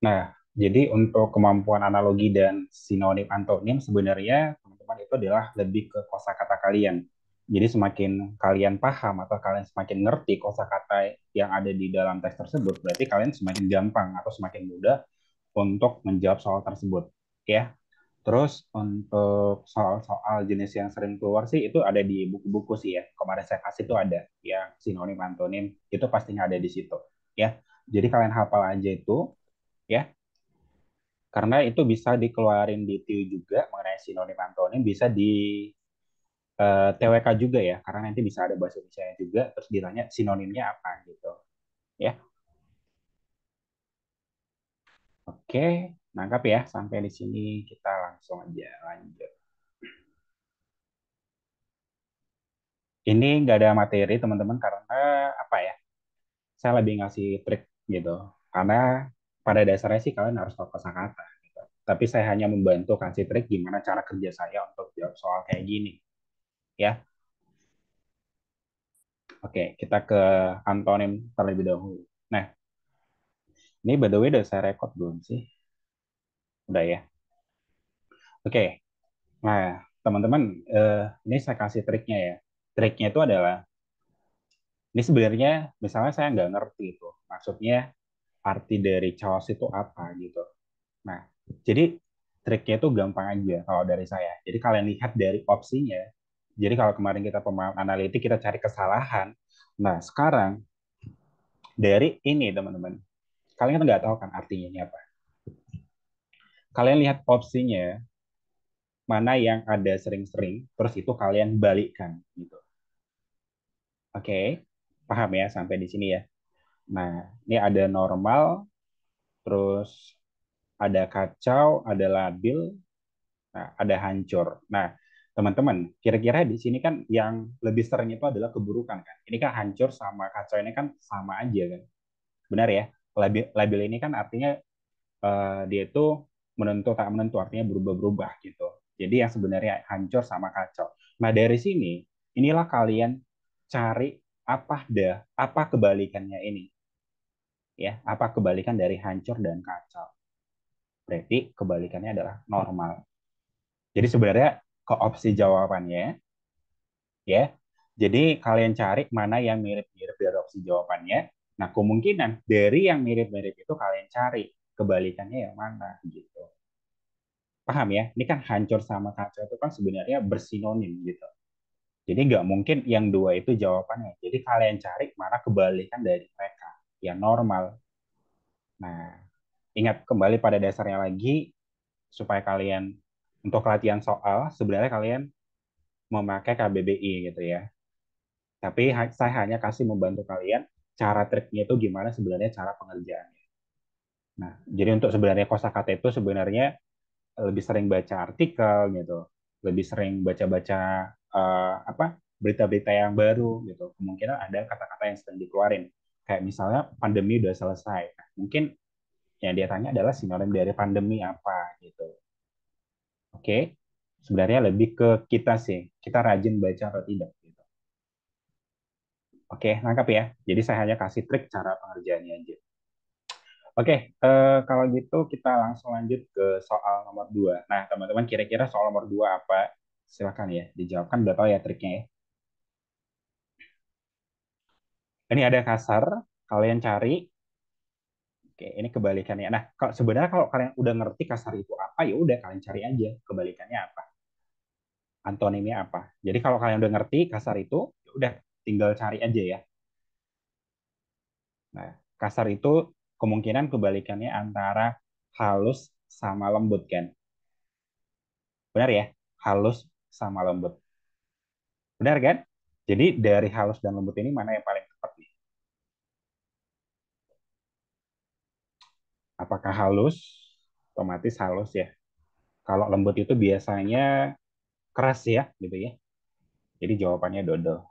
Nah, jadi untuk kemampuan analogi dan sinonim antonim sebenarnya teman-teman itu adalah lebih ke kosakata kalian. Jadi semakin kalian paham atau kalian semakin ngerti kosakata yang ada di dalam teks tersebut, berarti kalian semakin gampang atau semakin mudah untuk menjawab soal tersebut. Ya. Terus untuk soal-soal jenis yang sering keluar sih itu ada di buku-buku sih ya. Kemarin saya kasih itu ada yang sinonim antonim itu pastinya ada di situ ya. Jadi kalian hafal aja itu ya, karena itu bisa dikeluarin di TIU juga mengenai sinonim antonim, bisa di TWK juga ya, karena nanti bisa ada bahasa Indonesia juga, terus ditanya sinonimnya apa gitu ya. Oke, nangkap ya sampai di sini, kita langsung aja lanjut. Ini nggak ada materi teman-teman karena apa ya, saya lebih ngasih trik gitu, karena pada dasarnya sih kalian harus tahu kosakata gitu. Tapi saya hanya membantu kasih trik gimana cara kerja saya untuk jawab soal kayak gini ya. Oke, kita ke antonim terlebih dahulu. Nah, ini by the way udah saya record belum sih? Udah ya. Oke, nah teman-teman, ini saya kasih triknya ya. Triknya itu adalah, ini sebenarnya misalnya saya nggak ngerti itu, maksudnya arti dari chaos itu apa gitu. Nah, jadi triknya itu gampang aja kalau dari saya. Jadi kalian lihat dari opsinya. Jadi kalau kemarin kita pemahaman analitik, kita cari kesalahan. Nah, sekarang dari ini teman-teman, kalian kan nggak tahu kan artinya ini apa. Kalian lihat opsinya, mana yang ada sering-sering, terus itu kalian balikkan gitu. Oke, paham ya sampai di sini ya. Nah, ini ada normal, terus ada kacau, ada labil, nah, ada hancur. Nah, teman-teman, kira-kira di sini kan yang lebih sering itu adalah keburukan kan. Ini kan hancur sama kacau ini kan sama aja kan. Benar ya? Labil ini kan artinya dia itu menentu tak menentu, artinya berubah-berubah gitu. Jadi yang sebenarnya hancur sama kacau. Nah dari sini inilah kalian cari apa kebalikannya ini ya, apa kebalikan dari hancur dan kacau. Berarti kebalikannya adalah normal. Jadi sebenarnya ke opsi jawabannya ya. Jadi kalian cari mana yang mirip-mirip dari opsi jawabannya. Nah, kemungkinan dari yang mirip-mirip itu kalian cari kebalikannya yang mana gitu. Paham ya? Ini kan hancur sama kacau itu kan sebenarnya bersinonim gitu. Jadi nggak mungkin yang dua itu jawabannya. Jadi kalian cari mana kebalikan dari mereka. Ya normal. Nah, ingat kembali pada dasarnya lagi supaya kalian untuk latihan soal sebenarnya kalian memakai KBBI gitu ya. Tapi saya hanya kasih membantu kalian cara triknya itu gimana sebenarnya cara pengerjaannya. Nah, jadi untuk sebenarnya kosakata itu sebenarnya lebih sering baca artikel gitu, lebih sering baca-baca apa berita-berita yang baru gitu. Kemungkinan ada kata-kata yang sedang dikeluarin. Kayak misalnya pandemi udah selesai. Nah, mungkin yang dia tanya adalah sinonim dari pandemi apa gitu. Oke, sebenarnya lebih ke kita sih, kita rajin baca atau tidak gitu. Oke, nangkap ya. Jadi saya hanya kasih trik cara pengerjaannya aja. Oke, kalau gitu kita langsung lanjut ke soal nomor 2. Nah, teman-teman kira-kira soal nomor 2 apa? Silakan ya, dijawabkan. Udah tahu ya triknya ya. Ini ada kasar, kalian cari. Oke, ini kebalikannya. Nah, kalau sebenarnya kalau kalian udah ngerti kasar itu apa, ya udah kalian cari aja kebalikannya apa, antonimnya apa. Jadi kalau kalian udah ngerti kasar itu, ya udah tinggal cari aja ya. Nah, kasar itu kemungkinan kebalikannya antara halus sama lembut kan? Benar ya? Halus sama lembut. Benar kan? Jadi dari halus dan lembut ini mana yang paling tepat nih? Apakah halus? Otomatis halus ya. Kalau lembut itu biasanya keras ya, gitu ya. Jadi jawabannya dodol.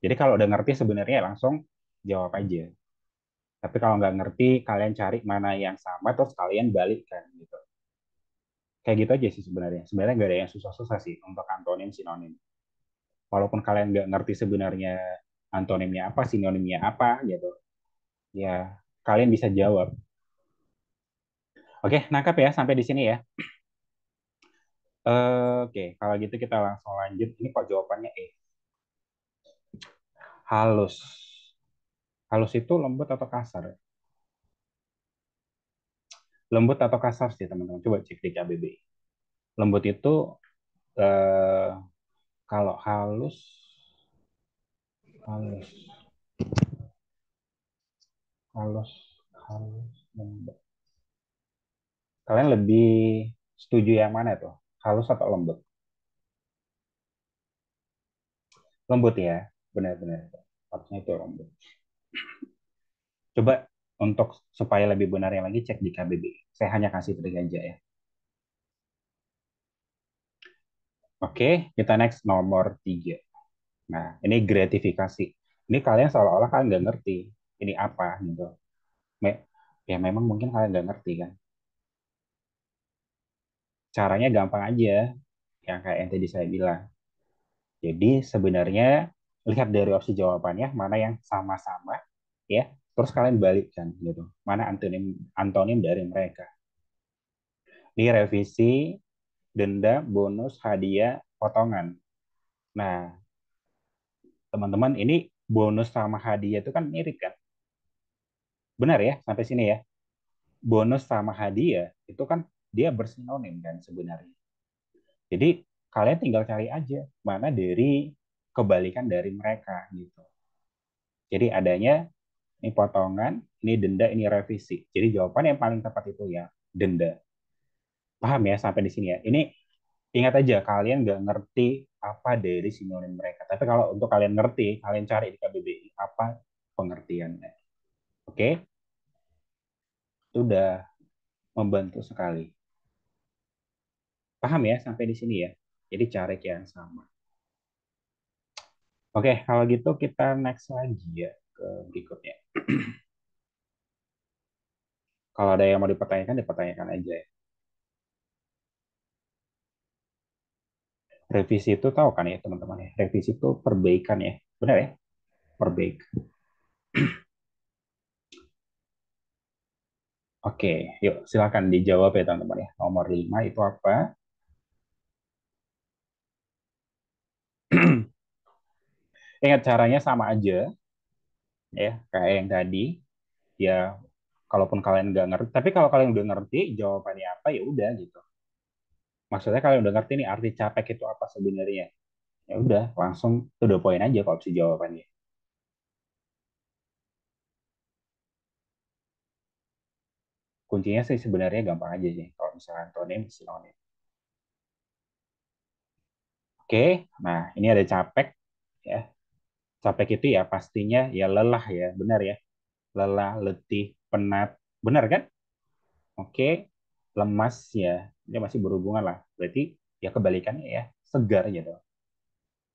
Jadi kalau udah ngerti sebenarnya langsung jawab aja. Tapi kalau nggak ngerti, kalian cari mana yang sama, terus kalian balikkan gitu. Kayak gitu aja sih sebenarnya. Sebenarnya nggak ada yang susah-susah sih untuk antonim, sinonim. Walaupun kalian nggak ngerti sebenarnya antonimnya apa, sinonimnya apa gitu. Ya, kalian bisa jawab. Oke, nangkap ya sampai di sini ya. Oke, kalau gitu kita langsung lanjut. Ini kok jawabannya E. Halus. Halus itu lembut atau kasar? Lembut atau kasar sih teman-teman? Coba cek di KBBI. Lembut itu eh, kalau halus, halus, halus, halus, lembut. Kalian lebih setuju yang mana tuh? Halus atau lembut? Lembut ya, benar-benar. Harusnya itu lembut. Coba untuk supaya lebih benarnya lagi cek di KBBI. Saya hanya kasih trik aja ya. Oke, kita next nomor 3. Nah, ini gratifikasi. Ini kalian seolah-olah kalian nggak ngerti ini apa gitu. Ya memang mungkin kalian nggak ngerti kan. Caranya gampang aja, yang kayak yang tadi saya bilang. Jadi sebenarnya lihat dari opsi jawabannya mana yang sama-sama ya, terus kalian balikkan gitu. Mana antonim antonim dari mereka. Ini revisi, denda, bonus, hadiah, potongan. Nah, teman-teman ini bonus sama hadiah itu kan mirip kan? Benar ya sampai sini ya. Bonus sama hadiah itu kan dia bersinonim kan sebenarnya. Jadi kalian tinggal cari aja mana dari kebalikan dari mereka gitu. Jadi adanya ini potongan, ini denda, ini revisi. Jadi jawaban yang paling tepat itu ya denda. Paham ya sampai di sini ya. Ini ingat aja kalian nggak ngerti apa dari sinonim mereka. Tapi kalau untuk kalian ngerti, kalian cari di KBBI apa pengertiannya. Oke, itu udah membantu sekali. Paham ya sampai di sini ya. Jadi cari yang sama. Oke, kalau gitu kita next lagi ya ke berikutnya. Kalau ada yang mau dipertanyakan, dipertanyakan aja ya. Revisi itu tahu kan ya teman-teman ya. Revisi itu perbaikan ya. Benar ya? Perbaikan. Oke, yuk silakan dijawab ya teman-teman ya. Nomor 5 itu apa? Ingat caranya sama aja ya, kayak yang tadi. Ya, kalaupun kalian nggak ngerti, tapi kalau kalian udah ngerti jawabannya apa ya udah gitu. Maksudnya kalian udah ngerti nih arti capek itu apa sebenarnya. Ya udah, langsung to the point aja kalau opsi jawabannya. Kuncinya sih sebenarnya gampang aja sih kalau misalnya antonim sinonim. Oke, nah ini ada capek ya. Capek itu ya pastinya ya lelah ya, benar ya. Lelah, letih, penat, benar kan? Oke, lemas ya, dia masih berhubungan lah. Berarti ya kebalikannya ya, segar gitu.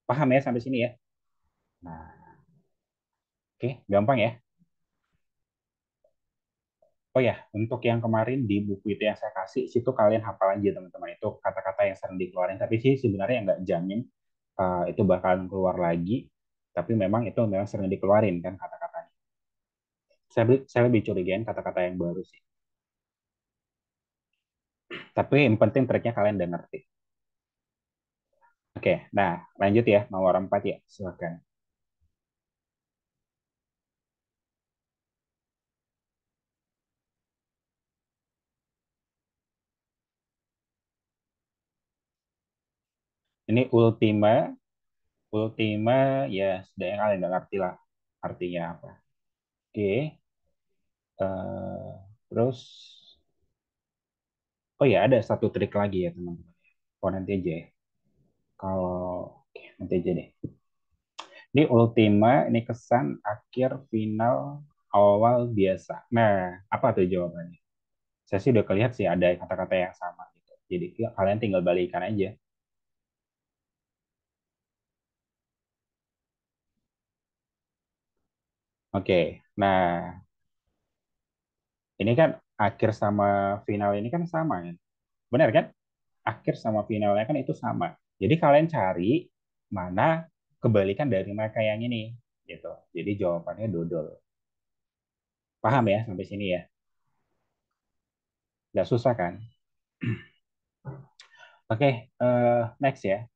Paham ya sampai sini ya? Nah, oke, gampang ya. Oh ya, untuk yang kemarin di buku itu yang saya kasih, situ kalian hafal aja teman-teman. Itu kata-kata yang sering dikeluarin. Tapi sih sebenarnya nggak jamin itu bakalan keluar lagi. Tapi memang itu memang sering dikeluarin kan kata-katanya. Saya lebih curigain kata-kata yang baru sih. Tapi yang penting triknya kalian udah ngerti. Oke, nah lanjut ya. Nomor 4 ya, silakan. Ini ultima, ultima ya sudah yang kalian udah ngerti lah artinya apa. Oke, terus oh ya ada satu trik lagi ya teman-teman. Oh nanti aja ya. Kalau oke, nanti aja deh. Ini ultima, ini kesan, akhir, final, awal, biasa. Nah, apa tuh jawabannya? Saya sih udah kelihatan sih ada kata-kata yang sama gitu. Jadi ya, kalian tinggal balikan aja. Oke, nah ini kan akhir sama final ini kan sama kan? Benar kan? Akhir sama finalnya kan itu sama. Jadi kalian cari mana kebalikan dari mereka yang ini gitu. Jadi jawabannya dodol. Paham ya sampai sini ya? Nggak susah kan? Oke, next ya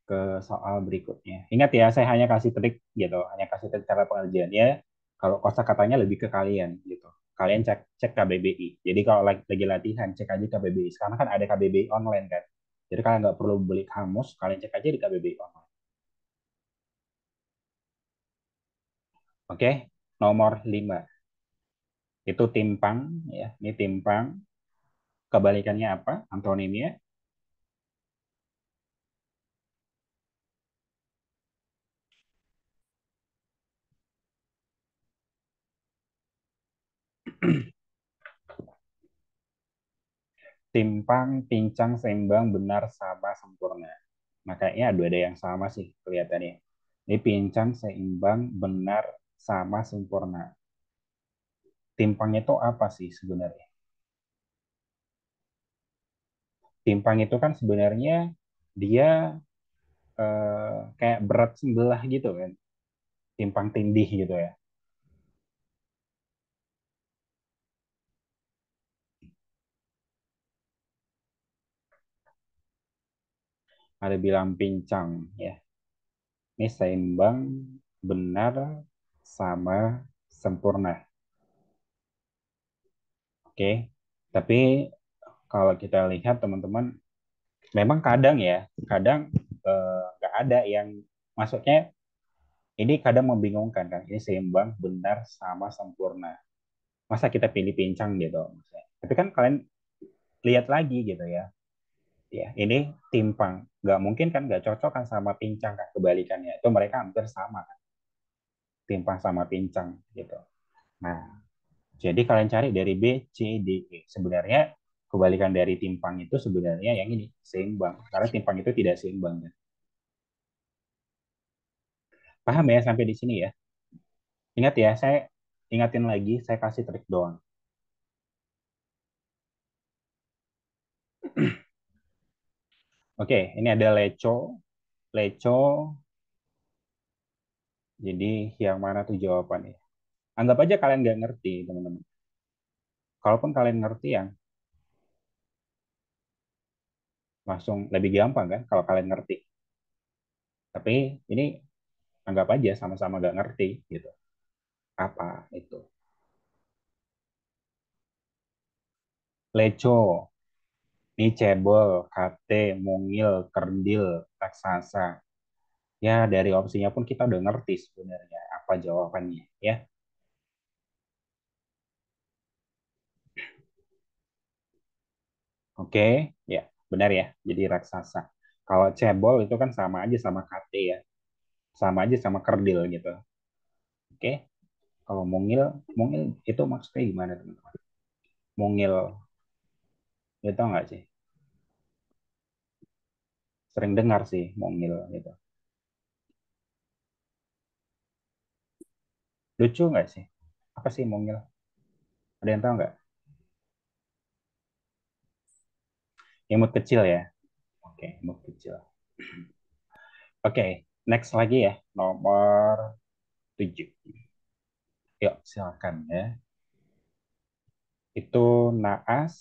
ke soal berikutnya. Ingat ya, saya hanya kasih trik gitu, hanya kasih trik cara pengerjaannya. Kalau kosakatanya lebih ke kalian gitu. Kalian cek cek KBBI. Jadi kalau lagi latihan cek aja KBBI. Sekarang kan ada KBBI online kan. Jadi kalian nggak perlu beli kamus, kalian cek aja di KBBI online. Oke, nomor 5 itu timpang ya. Ini timpang. Kebalikannya apa? Antonimnya timpang, pincang, seimbang, benar, sama, sempurna. Nah, kayaknya ada yang sama sih kelihatannya. Ini pincang, seimbang, benar, sama, sempurna. Timpang itu apa sih sebenarnya? Timpang itu kan sebenarnya dia kayak berat sebelah gitu kan. Timpang tindih gitu ya. Ada bilang pincang ya. Ini seimbang, benar, sama, sempurna. Oke. Tapi kalau kita lihat teman-teman, memang kadang ya, kadang nggak ada yang maksudnya ini kadang membingungkan kan. Ini seimbang, benar, sama, sempurna. Masa kita pilih pincang gitu maksudnya. Tapi kan kalian lihat lagi gitu ya. Ya, ini timpang. Nggak mungkin kan nggak cocok kan sama pincang kan kebalikannya. Itu mereka hampir sama kan. Timpang sama pincang gitu. Nah, jadi kalian cari dari B, C, D, E. Sebenarnya kebalikan dari timpang itu sebenarnya yang ini seimbang. Karena timpang itu tidak seimbang kan. Paham ya sampai di sini ya? Ingat ya, saya ingatin lagi, saya kasih trik doang. Oke, ini ada leco, leco. Jadi yang mana tuh jawabannya? Anggap aja kalian nggak ngerti, teman-teman. Kalaupun kalian ngerti yang langsung lebih gampang kan kalau kalian ngerti. Tapi ini anggap aja sama-sama nggak ngerti gitu. Apa itu? Leco, ini cebol, kate, mungil, kerdil, raksasa. Ya dari opsinya pun kita udah ngerti sebenarnya apa jawabannya ya. Oke, ya benar ya. Jadi raksasa. Kalau cebol itu kan sama aja sama kate ya. Sama aja sama kerdil gitu. Oke. Kalau mungil, mungil itu maksudnya gimana teman-teman? Mungil itu nggak sih? Sering dengar sih mungil gitu. Lucu nggak sih? Apa sih mungil? Ada yang tahu nggak? Imut kecil ya. Oke, imut kecil. Oke, next lagi ya. Nomor 7. Yuk, silakan ya. Itu naas.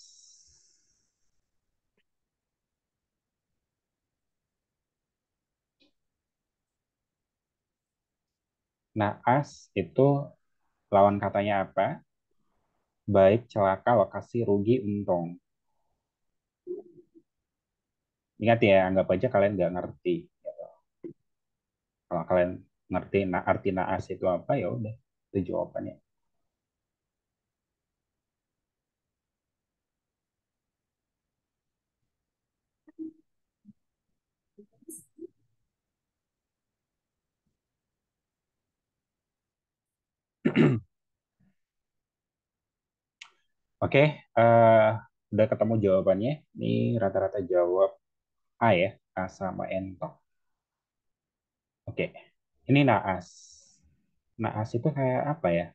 Naas itu lawan katanya apa? Baik, celaka, lokasi, rugi, untung. Ingat ya, anggap aja kalian nggak ngerti. Kalau kalian ngerti arti naas itu apa, ya udah. Itu jawabannya. Oke, udah ketemu jawabannya. Ini rata-rata jawab A ya, A sama entok. Oke, ini naas. Naas itu kayak apa ya?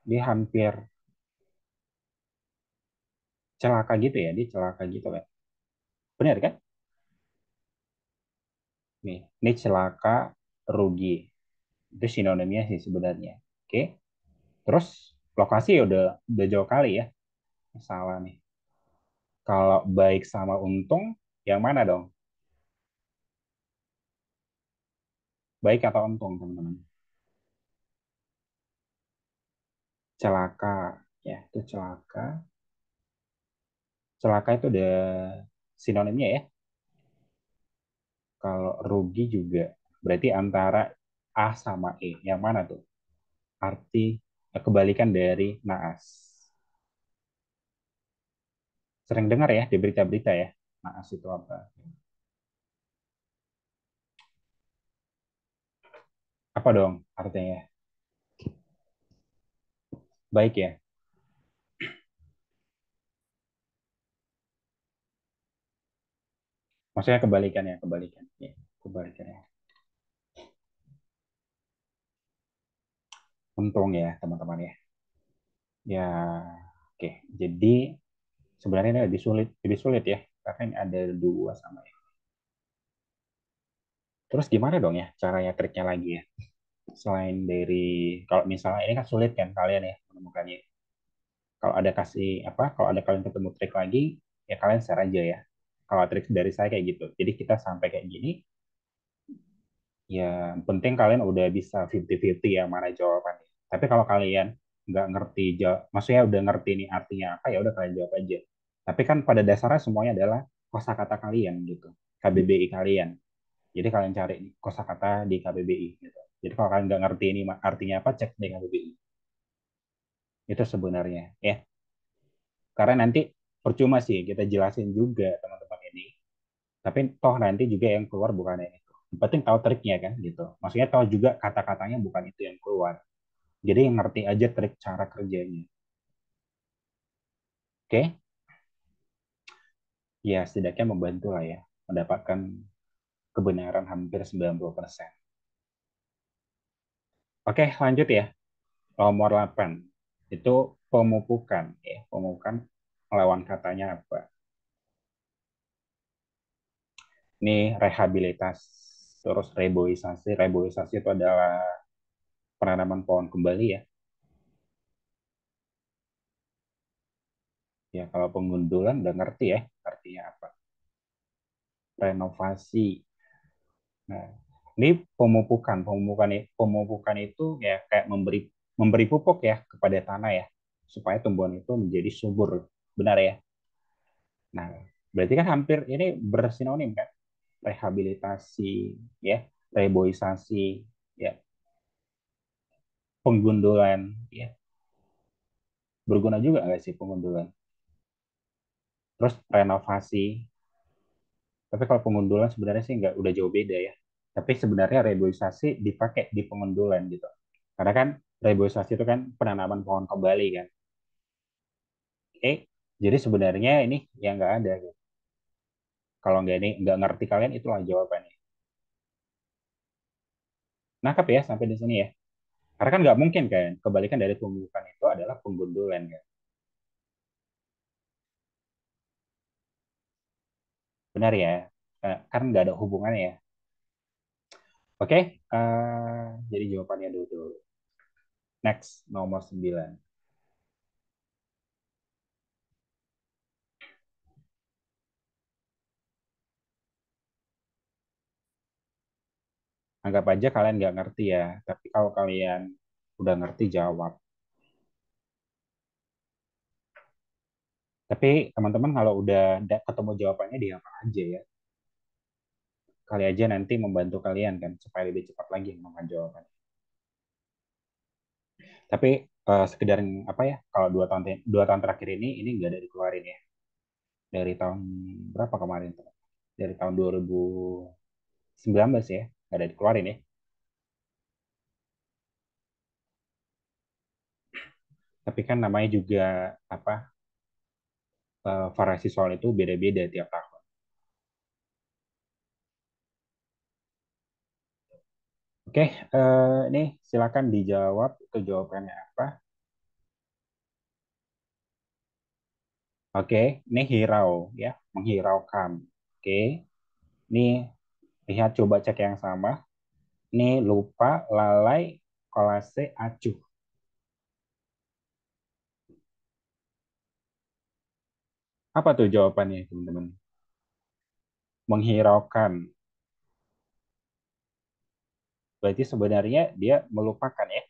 Dia hampir celaka gitu ya, dia celaka gitu kan. Benar kan? Nih, ini celaka, rugi. Itu sinonimnya sih sebenarnya. Oke, terus lokasi ya udah jauh kali ya. Salah nih. Kalau baik sama untung, yang mana dong? Baik atau untung, teman-teman? Celaka, ya itu celaka. Celaka itu ada sinonimnya ya. Kalau rugi juga, berarti antara A sama E. Yang mana tuh? Arti kebalikan dari naas. Sering dengar ya di berita-berita ya. Naas itu apa? Apa dong artinya? Baik ya. Maksudnya kebalikannya, kebalikan. Ya, kebalikannya. Untung ya, teman-teman ya. Ya, oke. Jadi sebenarnya ini lebih sulit ya. Karena ini ada dua sama ya. Terus gimana dong ya caranya triknya lagi ya? Selain dari kalau misalnya ini kan sulit kan kalian ya menemukannya. Kalau ada kasih apa? Kalau ada kalian ketemu trik lagi, ya kalian share aja ya. Kalau trik dari saya kayak gitu. Jadi kita sampai kayak gini, ya penting kalian udah bisa 50-50 ya mana jawabannya. Tapi kalau kalian nggak ngerti jawab, maksudnya udah ngerti ini artinya apa ya udah kalian jawab aja. Tapi kan pada dasarnya semuanya adalah kosakata kalian gitu, KBBI kalian. Jadi kalian cari kosakata di KBBI gitu. Jadi kalau kalian nggak ngerti ini artinya apa, cek di KBBI. Itu sebenarnya ya. Karena nanti percuma sih kita jelasin juga teman-teman ini. Tapi toh nanti juga yang keluar bukan yang itu. Yang penting tahu triknya kan gitu. Maksudnya tahu juga kata-katanya bukan itu yang keluar. Jadi ngerti aja trik cara kerjanya. Oke? Ya setidaknya membantu lah ya. Mendapatkan kebenaran hampir 90%. Oke, lanjut ya. Nomor 8. Itu pemupukan. Ya, pemupukan melawan katanya apa? Ini rehabilitas. Terus reboisasi. Reboisasi itu adalah penanaman pohon kembali ya. Ya, kalau pengundulan udah ngerti ya artinya apa. Renovasi. Nah, ini pemupukan. Pemupukan itu ya kayak memberi memberi pupuk ya kepada tanah ya supaya tumbuhan itu menjadi subur. Benar ya? Nah, berarti kan hampir ini bersinonim kan? Rehabilitasi ya, reboisasi ya, penggundulan ya. Berguna juga nggak sih pengundulan? Terus renovasi. Tapi kalau pengundulan sebenarnya sih nggak udah jauh beda ya. Tapi sebenarnya reboisasi dipakai di pengundulan gitu. Karena kan reboisasi itu kan penanaman pohon kembali kan. Oke, jadi sebenarnya ini yang nggak ada. Gitu. Kalau nggak ini nggak ngerti kalian itulah jawabannya. Nangkap ya sampai di sini ya. Karena kan nggak mungkin kan kebalikan dari pembukaan itu adalah penggundulan kan. Benar ya. Kan nggak ada hubungannya ya. Oke, jadi jawabannya dulu. Next, nomor 9. Anggap aja kalian nggak ngerti ya. Tapi kalau kalian udah ngerti, jawab. Tapi teman-teman kalau udah ketemu jawabannya, diapa aja ya. Kali aja nanti membantu kalian kan, supaya lebih cepat lagi menemukan jawaban. Tapi sekedar apa ya, kalau 2 tahun terakhir ini nggak ada dikeluarin ya. Dari tahun berapa kemarin tuh? Dari tahun 2019 ya, nggak ada dikeluarin ya. Tapi kan namanya juga apa variasi soal itu beda-beda tiap tahun. Oke, ini silakan dijawab itu jawabannya apa. Oke, ini hirau ya, menghiraukan. Oke, ini lihat coba cek yang sama. Ini lupa, lalai, kolase, acuh. Apa tuh jawabannya, teman-teman? Menghiraukan. Berarti sebenarnya dia melupakan ya.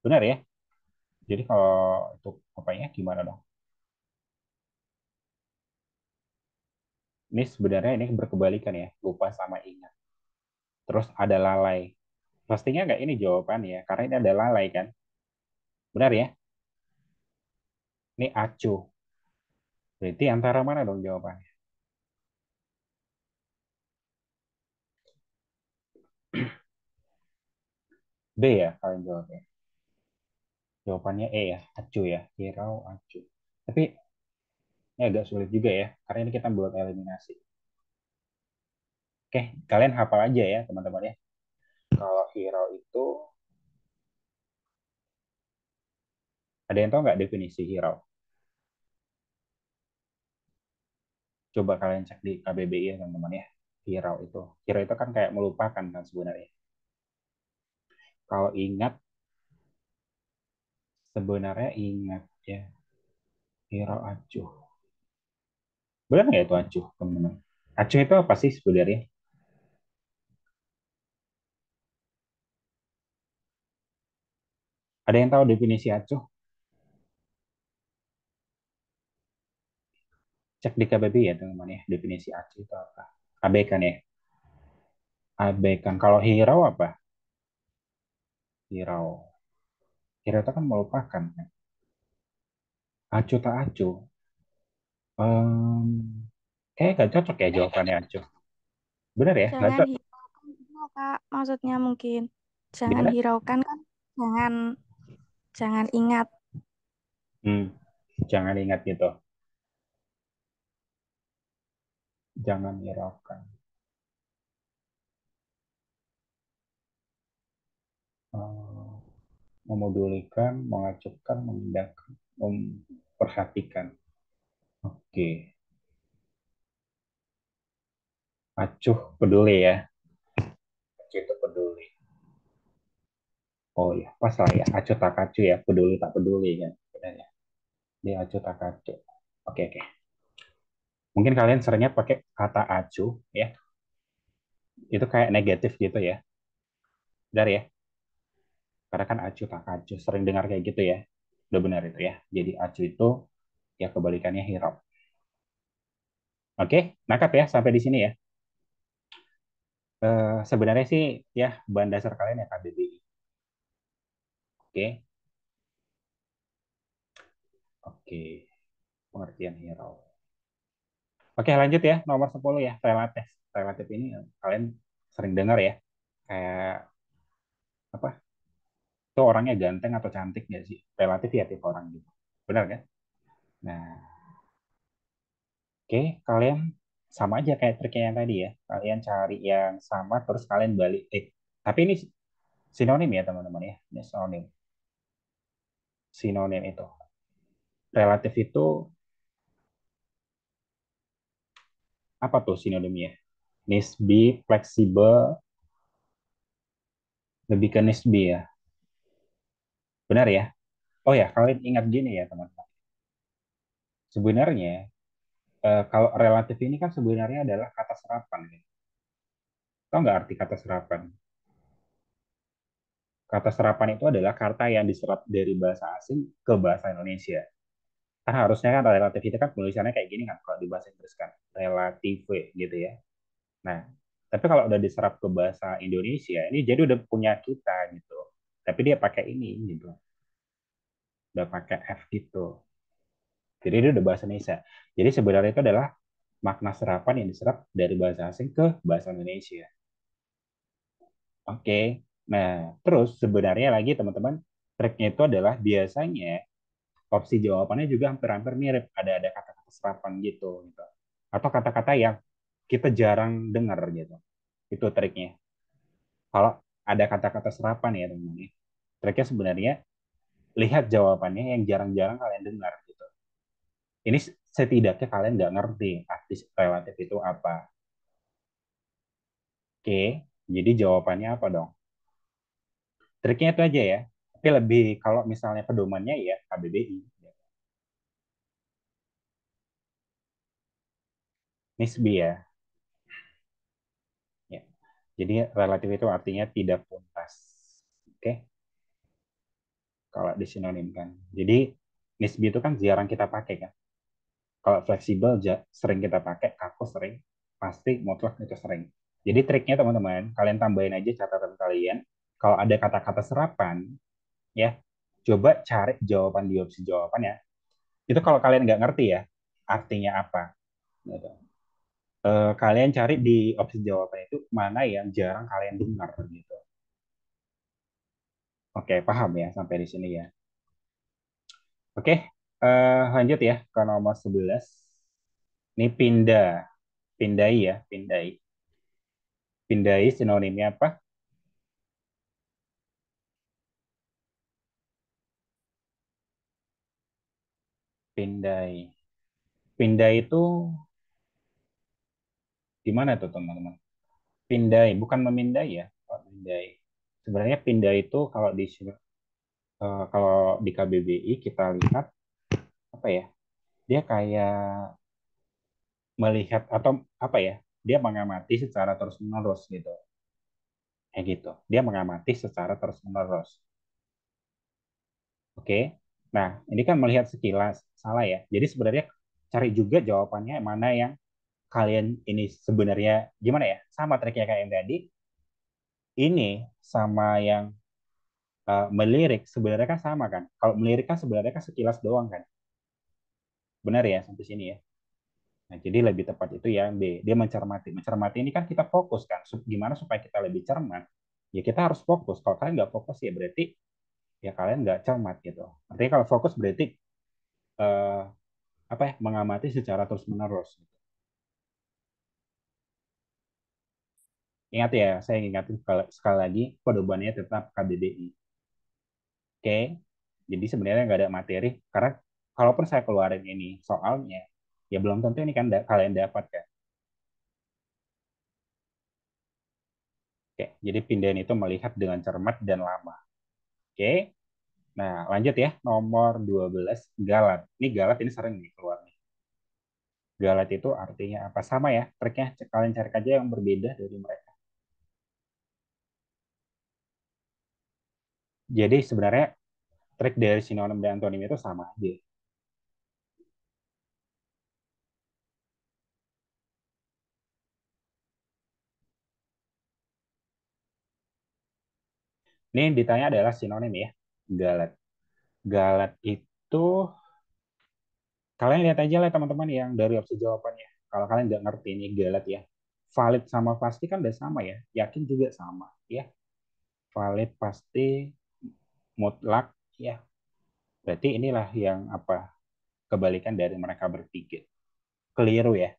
Benar ya? Jadi kalau itu apanya gimana dong? Ini sebenarnya ini berkebalikan ya. Lupa sama ingat. Terus ada lalai. Pastinya nggak ini jawabannya ya. Karena ini ada lalai kan. Benar ya? Ini acuh. Berarti antara mana dong jawabannya? B ya kalian jawabnya. Jawabannya E ya. Acuh ya. Hirau acuh. Tapi ini agak sulit juga ya. Karena ini kita buat eliminasi. Oke, kalian hafal aja ya teman-teman ya. Kalau hirau itu, ada yang tahu nggak definisi hirau? Coba kalian cek di KBBI ya teman-teman ya. Hirau itu. Hirau itu kan kayak melupakan kan sebenarnya. Kalau ingat, sebenarnya ingat ya. Hirau acuh. Benar nggak itu acuh teman-teman? Acuh itu apa sih sebenarnya? Ada yang tahu definisi acuh? Cek di KBBI ya teman-teman ya. Definisi acuh itu apa? Abaikan ya. Abaikan. Kalau hirau apa? Hirau. Hirau itu kan melupakan kan. Acuh tak acuh. Kayak gak cocok ya jawabannya acuh. Benar ya? Nggak Jangan cocok. hiraukan gitu, Kak. Maksudnya mungkin jangan Gimana? hiraukan kan jangan jangan ingat. Hmm, jangan ingat gitu. Jangan hiraukan. Eh, memodulikan, mengacuhkan, memindahkan, memperhatikan. Oke. Acuh peduli ya. Acuh itu peduli. Oh ya, pas lah ya. Acuh tak acuh ya. Peduli tak peduli kan. Benar ya. Dia acuh tak acuh. Oke, oke. Mungkin kalian seringnya pakai kata acuh ya. Itu kayak negatif gitu ya. Benar ya. Karena kan acuh tak acuh. Sering dengar kayak gitu ya. Udah benar itu ya. Jadi acuh itu ya kebalikannya hirau. Oke, nangkap ya sampai di sini ya. Sebenarnya sih ya bahan dasar kalian ya KBBI. Oke, oke, pengertian hero. Oke, lanjut ya nomor 10 ya, relatif. Relatif ini kalian sering dengar ya. Kayak apa? Itu orangnya ganteng atau cantik nggak sih? Relatif ya tipe orang gitu. Benar kan? Nah, oke, kalian sama aja kayak triknya yang tadi ya. Kalian cari yang sama terus kalian balik. Tapi ini sinonim ya teman-teman ya. Ini sinonim. Sinonim itu. Relatif itu apa tuh sinonimnya? Nisbi, fleksibel, lebih ke nisbi ya. Benar ya? Oh ya, kalian ingat gini ya teman-teman. Sebenarnya kalau relatif ini kan sebenarnya adalah kata serapan. Ya. Tahu nggak arti kata serapan? Kata serapan itu adalah kata yang diserap dari bahasa asing ke bahasa Indonesia. Kan harusnya kan relatif itu kan tulisannya kayak gini kan kalau di bahasa Inggris kan relative gitu ya. Nah, tapi kalau udah diserap ke bahasa Indonesia, ini jadi udah punya kita gitu. Tapi dia pakai ini gitu, udah pakai F gitu. Jadi dia udah bahasa Indonesia. Jadi sebenarnya itu adalah makna serapan yang diserap dari bahasa asing ke bahasa Indonesia. Oke. Nah, terus sebenarnya lagi teman-teman, triknya itu adalah biasanya opsi jawabannya juga hampir-hampir mirip. Ada kata-kata serapan gitu, gitu. Atau kata-kata yang kita jarang dengar gitu. Itu triknya. Kalau ada kata-kata serapan ya teman-teman. Triknya sebenarnya lihat jawabannya yang jarang-jarang kalian dengar gitu. Ini setidaknya kalian nggak ngerti arti relatif itu apa. Oke, jadi jawabannya apa dong? Triknya itu aja ya. Tapi lebih kalau misalnya pedomannya ya KBBI. Nisbi ya. Ya. Jadi relatif itu artinya tidak tuntas. Oke, kalau disinonimkan. Jadi nisbi itu kan jarang kita pakai kan. Kalau fleksibel sering kita pakai, kaku sering, pasti mutlak itu sering. Jadi triknya teman-teman, kalian tambahin aja catatan kalian. Kalau ada kata-kata serapan, ya coba cari jawaban di opsi jawaban ya. Itu kalau kalian nggak ngerti ya, artinya apa. Gitu. Kalian cari di opsi jawaban itu mana yang jarang kalian dengar gitu. Oke, paham ya sampai di sini ya. Oke, lanjut ya ke nomor 11. Ini pindah, pindai ya, pindai. Pindai sinonimnya apa? Pindai. Pindai itu gimana tuh teman-teman? Pindai, bukan memindai ya. Kalau pindai. Sebenarnya pindai itu kalau di KBBI kita lihat apa ya? Dia kayak melihat atau apa ya? Dia mengamati secara terus-menerus gitu. Kayak gitu. Dia mengamati secara terus-menerus. Oke. Nah, ini kan melihat sekilas salah ya. Jadi sebenarnya cari juga jawabannya mana yang kalian ini sebenarnya gimana ya? Sama triknya kayak yang tadi. Ini sama yang melirik sebenarnya kan sama kan. Kalau melirik kan sebenarnya kan sekilas doang kan. Benar ya sampai sini ya. Nah, jadi lebih tepat itu yang B. Dia mencermati. Mencermati ini kan kita fokus kan. Gimana supaya kita lebih cermat? Ya kita harus fokus. Kalau kalian nggak fokus ya berarti ya kalian nggak cermat gitu. Artinya kalau fokus berarti eh, apa ya mengamati secara terus menerus. Ingat ya, saya ingatin sekali lagi pedomannya tetap KBBI. Oke, jadi sebenarnya nggak ada materi karena kalaupun saya keluarin ini soalnya, ya belum tentu ini kan kalian dapat kan. Oke, jadi pindahan itu melihat dengan cermat dan lama. Oke, nah lanjut ya, nomor 12 galat. Ini galat ini sering nih keluar nih. Galat itu artinya apa? Sama ya, triknya kalian cari aja yang berbeda dari mereka. Jadi sebenarnya trik dari sinonim dan antonim itu sama aja. Ini yang ditanya adalah sinonim ya, galat. Galat itu kalian lihat aja lah teman-teman yang dari opsi jawabannya. Kalau kalian nggak ngerti ini galat ya, valid sama pasti kan udah sama ya, yakin juga sama ya. Valid pasti mutlak ya. Berarti inilah yang apa kebalikan dari mereka bertiga. Keliru ya,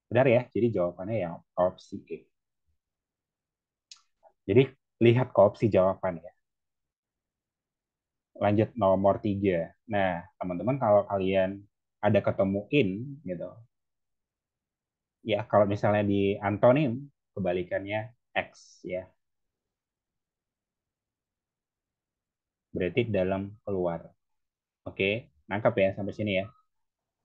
benar ya. Jadi jawabannya yang opsi E. Jadi lihat ke opsi jawaban ya. Lanjut nomor 3. Nah, teman-teman kalau kalian ada ketemu in gitu, ya kalau misalnya di antonim kebalikannya X ya. Berarti dalam keluar. Oke, nangkap ya sampai sini ya.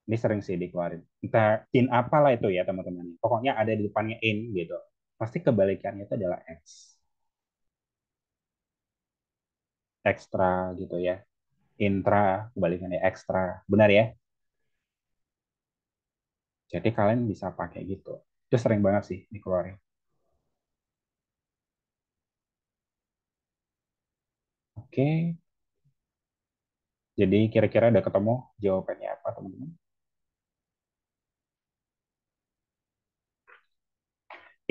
Ini sering sih dikeluarin. Entah in apalah itu ya teman-teman. Pokoknya ada di depannya in gitu. Pasti kebalikannya itu adalah X. Ekstra gitu ya. Intra, kebalikannya ekstra. Benar ya? Jadi kalian bisa pakai gitu. Itu sering banget sih dikeluarin. Oke, jadi kira-kira udah ketemu jawabannya apa teman-teman?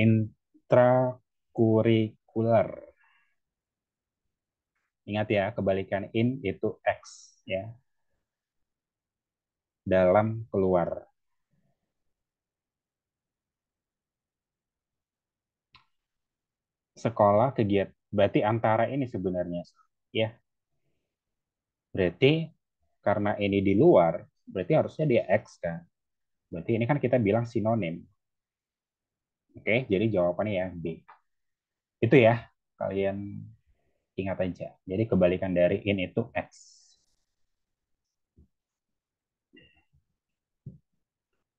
Intrakurikuler. Ingat ya, kebalikan in itu X ya, dalam keluar. Sekolah kegiatan berarti antara ini sebenarnya ya. Berarti karena ini di luar, berarti harusnya dia X kan. Berarti ini kan kita bilang sinonim. Oke, jadi jawabannya ya B. Itu ya, kalian ingat aja. Jadi kebalikan dari in itu X.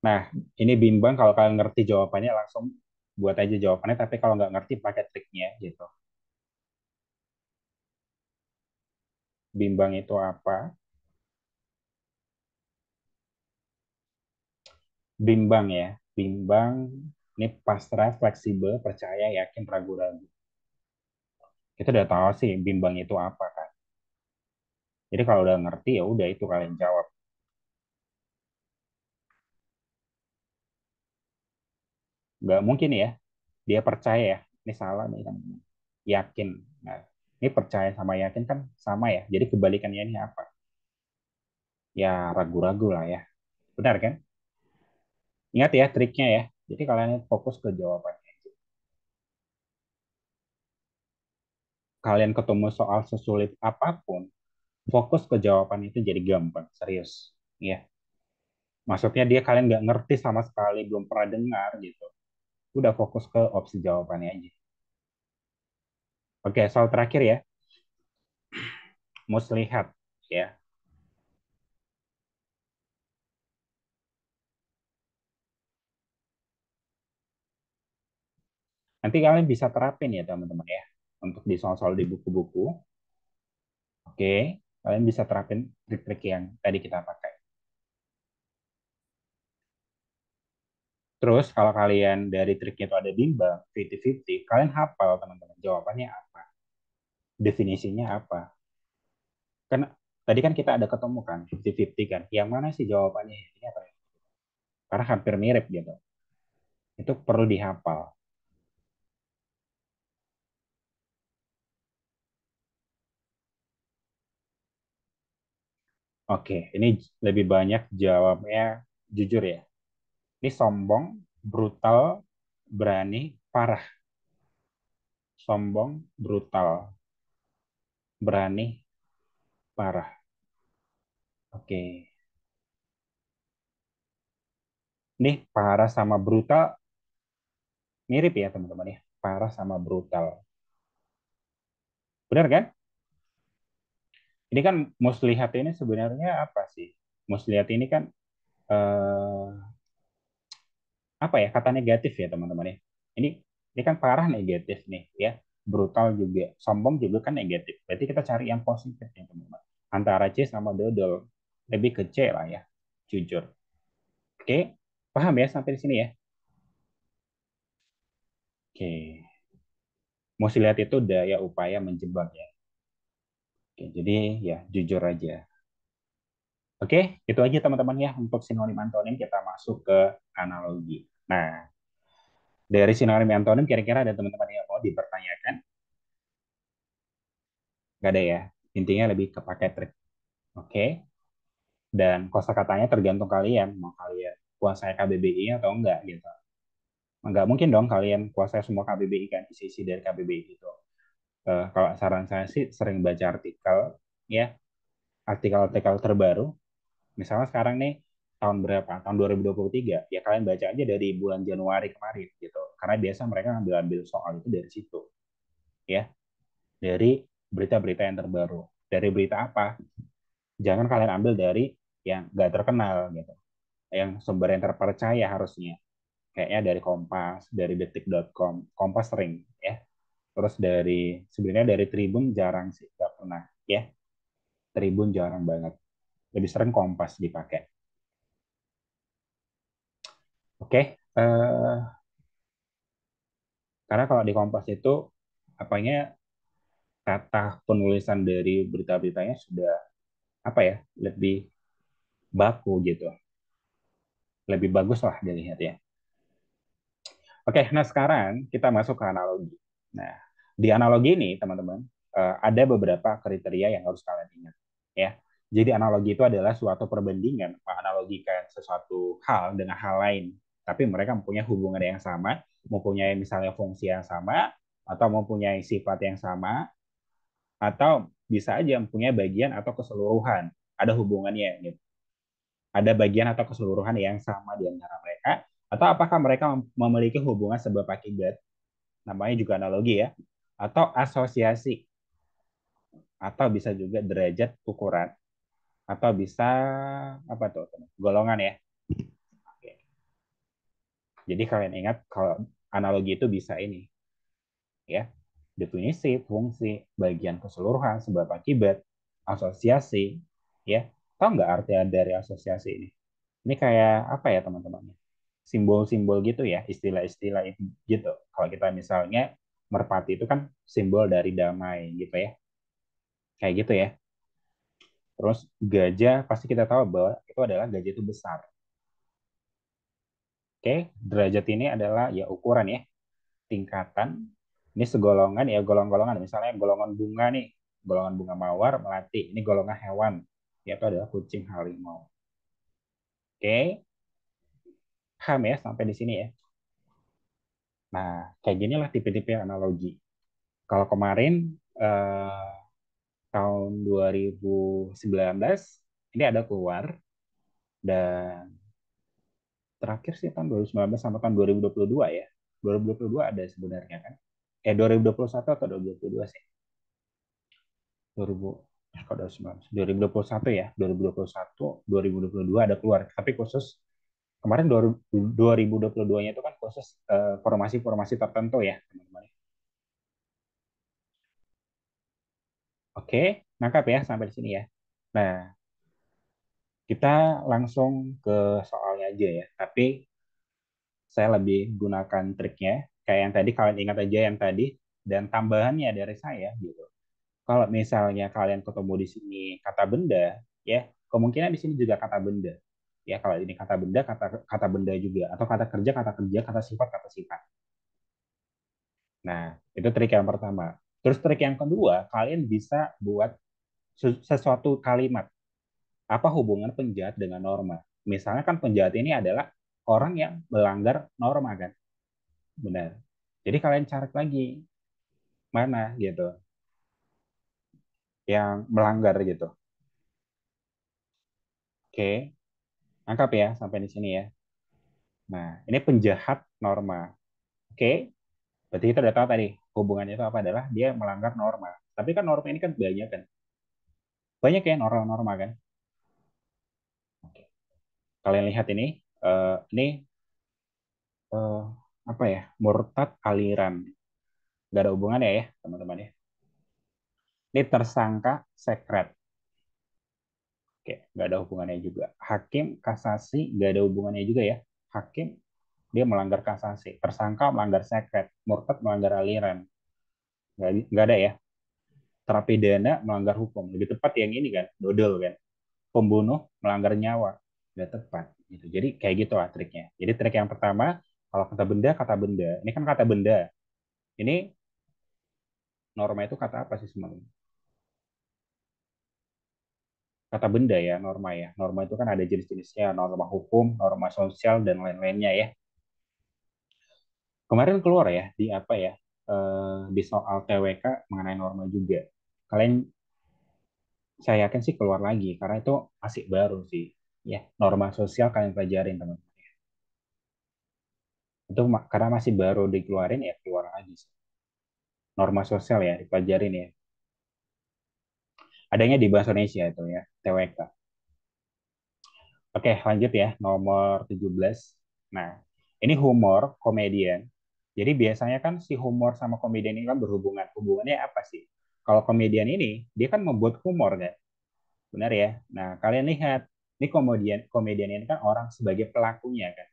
Nah, ini bimbang kalau kalian ngerti jawabannya langsung buat aja jawabannya, tapi kalau nggak ngerti pakai triknya gitu. Bimbang itu apa? Bimbang ya. Bimbang ini pasrah, fleksibel, percaya, yakin, ragu-ragu. Kita udah tahu sih bimbang itu apa kan. Jadi kalau udah ngerti ya udah itu kalian jawab. Nggak mungkin ya dia percaya ya. Ini salah nih teman-teman. Yakin. Nah, ini percaya sama yakin kan sama ya. Jadi kebalikannya ini apa? Ya ragu-ragu lah ya. Benar kan? Ingat ya triknya ya. Jadi kalian fokus ke jawabannya. Kalian ketemu soal sesulit apapun, fokus ke jawaban itu jadi gampang. Serius. Ya. Maksudnya dia kalian nggak ngerti sama sekali, belum pernah dengar gitu. Udah fokus ke opsi jawabannya aja. Oke, soal terakhir ya. Muslihat. Ya. Nanti kalian bisa terapin ya teman-teman ya. Untuk di soal-soal di buku-buku. Oke. Kalian bisa terapin trik-trik yang tadi kita pakai. Terus kalau kalian dari triknya itu ada bimbang, 50-50, kalian hafal teman-teman. Jawabannya apa? Definisinya apa? Kan tadi kan kita ada ketemu kan, 50-50 kan. Yang mana sih jawabannya? Ini apa ya? Karena hampir mirip gitu. Itu perlu dihafal. Oke, ini lebih banyak jawabnya jujur ya. Ini sombong, brutal, berani, parah. Sombong, brutal, berani, parah. Oke. Nih parah sama brutal mirip ya teman-teman ya. Parah sama brutal. Benar kan? Ini kan muslihat ini sebenarnya apa sih? Muslihat ini kan eh, apa ya kata negatif ya teman-teman ya. Ini kan parah negatif nih ya. Brutal juga, sombong juga kan negatif. Berarti kita cari yang positif ya teman-teman. Antara C sama dodol. Lebih ke C lah ya. Jujur. Oke, paham ya sampai di sini ya? Oke. Muslihat itu daya upaya menjebak ya. Oke, jadi ya jujur aja. Oke, itu aja teman-teman ya untuk sinonim antonim kita masuk ke analogi. Nah, dari sinonim antonim kira-kira ada teman-teman yang mau dipertanyakan? Gak ada ya. Intinya lebih ke pakai trik. Oke. Dan kosakatanya tergantung kalian mau kalian kuasai KBBI atau enggak gitu. Enggak mungkin dong kalian kuasai semua KBBI kan isi-isi dari KBBI itu. Kalau saran saya sih sering baca artikel ya, artikel-artikel terbaru. Misalnya sekarang nih tahun berapa? Tahun 2023. Ya kalian baca aja dari bulan Januari kemarin gitu. Karena biasa mereka ngambil-ambil soal itu dari situ ya, dari berita-berita yang terbaru. Dari berita apa? Jangan kalian ambil dari yang nggak terkenal gitu, yang sumber yang terpercaya harusnya. Kayaknya dari Kompas, dari detik.com. Kompas sering ya. Terus dari sebenarnya dari Tribun jarang sih, nggak pernah ya. Tribun jarang banget. Lebih sering Kompas dipakai. Oke, karena kalau di Kompas itu apanya kata penulisan dari berita-beritanya sudah apa ya lebih baku gitu, lebih bagus lah dilihat ya. Oke, nah sekarang kita masuk ke analogi. Nah, di analogi ini, teman-teman, ada beberapa kriteria yang harus kalian ingat. Ya, jadi analogi itu adalah suatu perbandingan, menganalogikan sesuatu hal dengan hal lain, tapi mereka mempunyai hubungan yang sama, mempunyai misalnya fungsi yang sama, atau mempunyai sifat yang sama, atau bisa aja mempunyai bagian atau keseluruhan. Ada hubungannya, gitu. Ada bagian atau keseluruhan yang sama di antara mereka, atau apakah mereka memiliki hubungan sebab akibat, namanya juga analogi ya, atau asosiasi, atau bisa juga derajat ukuran, atau bisa apa tuh golongan ya. Jadi kalian ingat kalau analogi itu bisa ini ya. Definisi, fungsi, bagian keseluruhan, sebab akibat, asosiasi, ya. Tahu nggak arti dari asosiasi ini? Ini kayak apa ya teman-teman? Simbol-simbol gitu ya, istilah-istilah itu gitu. Kalau kita misalnya merpati itu kan simbol dari damai gitu ya. Kayak gitu ya. Terus gajah pasti kita tahu bahwa itu adalah gajah itu besar. Oke, derajat ini adalah ya ukuran ya, tingkatan. Ini segolongan ya golongan-golongan. Misalnya golongan bunga nih, golongan bunga mawar, melati. Ini golongan hewan, yaitu adalah kucing, harimau. Oke, paham ya sampai di sini ya. Nah, kayak ginilah tipe-tipe analogi. Kalau kemarin eh, tahun 2019 ini ada keluar, dan terakhir sih tahun 2019 sama tahun 2022 ya. 2022 ada sebenarnya kan. 2021 atau 2022 sih? 2000 kok 2019? 2021 ya. 2021, 2022 ada keluar. Tapi khusus kemarin 2022-nya itu kan khusus formasi-formasi tertentu ya, teman-teman. Oke, nangkap ya sampai di sini ya. Nah, kita langsung ke soalnya aja ya. Tapi saya lebih gunakan triknya kayak yang tadi, kalian ingat aja yang tadi, dan tambahannya dari saya gitu. Kalau misalnya kalian ketemu di sini kata benda, ya kemungkinan di sini juga kata benda. Ya kalau ini kata benda, kata kata benda juga, atau kata kerja, kata sifat, kata sifat. Nah, itu trik yang pertama. Terus trik yang kedua, kalian bisa buat sesuatu kalimat. Apa hubungan penjahat dengan norma? Misalnya kan penjahat ini adalah orang yang melanggar norma kan. Benar. Jadi kalian cari lagi mana gitu yang melanggar gitu. Oke, angkap ya sampai di sini ya. Nah, ini penjahat norma. Oke, berarti kita udah tahu tadi hubungannya itu apa, adalah dia melanggar norma. Tapi kan norma ini kan banyak kan. Banyak ya norma-norma kan. Oke. Kalian lihat ini eh, apa ya? Murtad aliran. Gak ada hubungannya ya, teman-teman ya. Ini tersangka sekret. Oke, nggak ada hubungannya juga. Hakim kasasi nggak ada hubungannya juga ya. Hakim dia melanggar kasasi, tersangka melanggar sekret, murtad melanggar aliran, nggak ada ya. Terpidana melanggar hukum, lebih tepat yang ini kan, dodol kan. Pembunuh melanggar nyawa, nggak tepat. Gitu. Jadi kayak gitu lah triknya. Jadi trik yang pertama, kalau kata benda, ini kan kata benda. Ini norma itu kata apa sih sebenarnya? Kata benda ya, norma ya. Norma itu kan ada jenis-jenisnya, norma hukum, norma sosial, dan lain-lainnya ya. Kemarin keluar ya di apa ya, di soal TWK mengenai norma juga. Kalian, saya yakin sih keluar lagi karena itu masih baru sih. Ya, norma sosial kalian pelajarin teman. Itu karena masih baru dikeluarin ya keluar lagi sih. Norma sosial ya dipelajarin ya. Adanya di bahasa Indonesia itu ya, TWK. Oke, lanjut ya, nomor 17. Nah, ini humor, komedian. Jadi biasanya kan si humor sama komedian ini kan berhubungan. Hubungannya apa sih? Kalau komedian ini, dia kan membuat humor kan? Benar ya? Nah, kalian lihat, ini komedian ini kan orang sebagai pelakunya kan?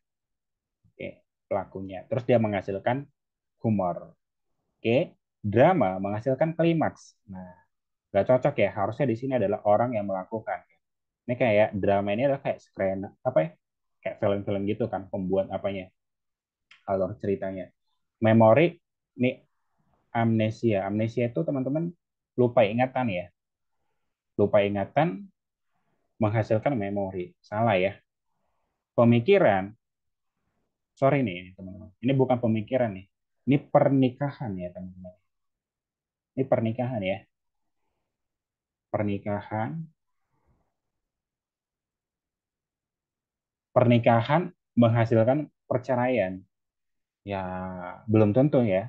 Oke, pelakunya. Terus dia menghasilkan humor. Oke, drama menghasilkan klimaks. Nah, gak cocok ya. Harusnya di sini adalah orang yang melakukan. Ini kayak drama ini adalah kayak screen apa ya? Kayak film-film gitu kan, pembuat apanya, alur ceritanya. Memori, ini amnesia. Amnesia itu teman-teman lupa ingatan ya. Lupa ingatan menghasilkan memori. Salah ya. Pemikiran, sorry nih teman-teman. Ini bukan pemikiran nih. Ini pernikahan ya teman-teman. Ini pernikahan ya. Pernikahan, pernikahan menghasilkan perceraian. Ya, belum tentu ya.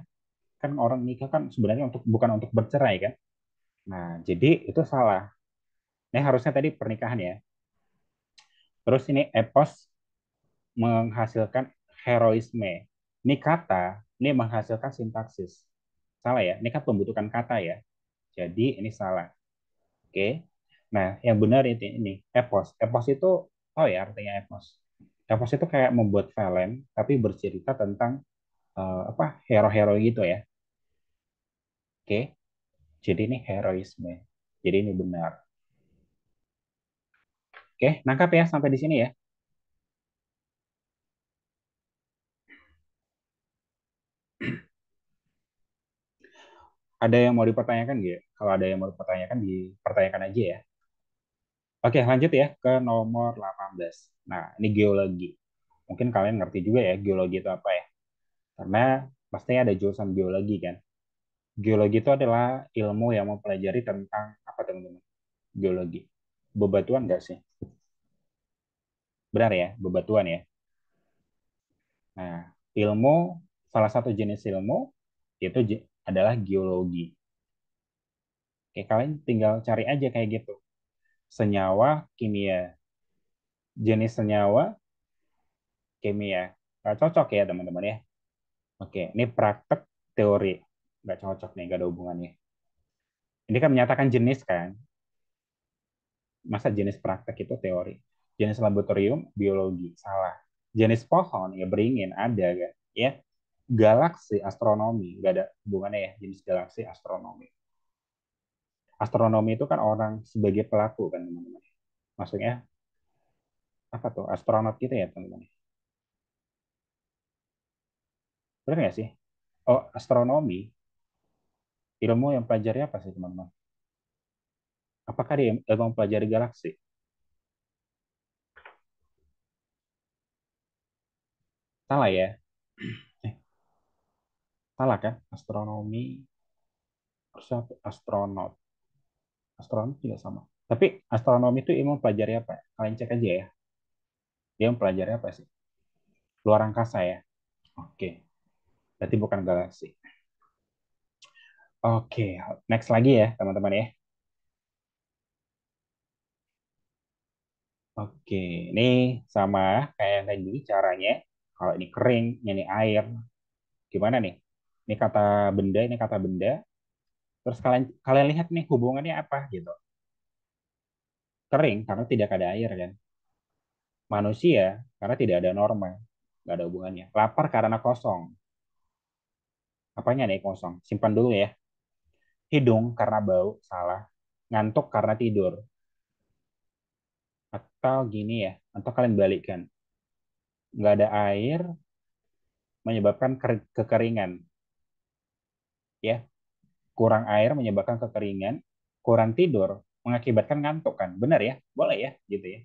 Kan orang nikah kan sebenarnya untuk bukan untuk bercerai kan. Nah, jadi itu salah. Ini harusnya tadi pernikahan ya. Terus ini epos menghasilkan heroisme. Ini kata, ini menghasilkan sintaksis. Salah ya? Ini kan pembentukan kata ya. Jadi ini salah. Oke. Nah, yang benar ini epos. Epos itu oh ya artinya epos. Epos itu kayak membuat film tapi bercerita tentang apa hero-hero gitu ya. Oke. Jadi ini heroisme. Jadi ini benar. Oke, nangkap ya sampai di sini ya. Ada yang mau dipertanyakan nggak? Kalau ada yang mau dipertanyakan, dipertanyakan aja ya. Oke, lanjut ya ke nomor 18. Nah, ini geologi. Mungkin kalian ngerti juga ya geologi itu apa ya. Karena pastinya ada jurusan geologi kan. Geologi itu adalah ilmu yang mempelajari tentang apa teman-teman? Geologi. Bebatuan nggak sih? Benar ya, bebatuan ya. Nah, ilmu, salah satu jenis ilmu itu adalah geologi. Oke, kalian tinggal cari aja kayak gitu. Senyawa, kimia. Jenis senyawa, kimia. Nggak cocok ya teman-teman ya. Oke, ini praktek teori. Nggak cocok nih, nggak ada hubungannya. Ini kan menyatakan jenis kan. Masa jenis praktek itu teori? Jenis laboratorium, biologi. Salah. Jenis pohon, ya beringin, ada kan. Ya, galaksi, astronomi. Nggak ada hubungannya ya, jenis galaksi, astronomi. Astronomi itu kan orang sebagai pelaku kan teman-teman. Maksudnya, apa tuh? Astronot gitu ya teman-teman. Benar nggak sih? Oh, astronomi, ilmu yang pelajari apa sih teman-teman? Apakah dia ilmu mempelajari galaksi? Salah ya? Eh, salah kan? Astronomi, harusnya astronot. Astronom juga sama. Tapi astronomi itu ilmu pelajari apa ya? Kalian cek aja ya. Dia mempelajari apa sih? Luar angkasa ya? Oke. Berarti bukan galaksi. Oke. Next lagi ya teman-teman ya. Oke. Ini sama kayak yang tadi caranya. Kalau ini kering, ini air. Gimana nih? Ini kata benda, ini kata benda. Terus kalian kalian lihat nih hubungannya apa gitu. Kering karena tidak ada air kan. Manusia karena tidak ada norma. Nggak ada hubungannya. Lapar karena kosong. Apanya nih kosong? Simpan dulu ya. Hidung karena bau, salah. Ngantuk karena tidur. Atau gini ya, atau kalian balikkan. Nggak ada air menyebabkan kekeringan. Ya, kurang air menyebabkan kekeringan. Kurang tidur mengakibatkan ngantuk kan. Benar ya? Boleh ya? Gitu ya.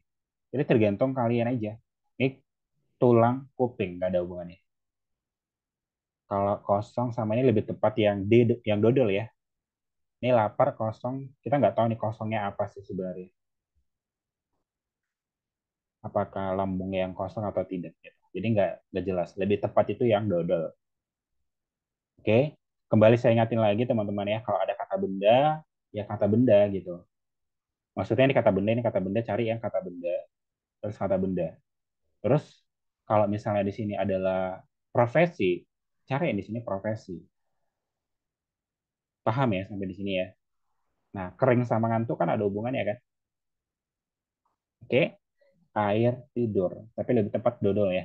Jadi tergantung kalian aja. Ini tulang kuping, nggak ada hubungannya. Kalau kosong sama ini lebih tepat yang yang dodol ya. Ini lapar kosong, kita nggak tahu nih kosongnya apa sih sebenarnya. Apakah lambungnya yang kosong atau tidak gitu. Jadi nggak jelas. Lebih tepat itu yang dodol. Oke, kembali saya ingatin lagi teman-teman ya, kalau ada kata benda, ya kata benda gitu. Maksudnya ini kata benda, cari yang kata benda, terus kata benda. Terus kalau misalnya di sini adalah profesi, cari yang di sini profesi. Paham ya sampai di sini ya? Nah, kering sama ngantuk kan ada hubungannya kan? Oke, air tidur. Tapi lebih tepat dodol ya,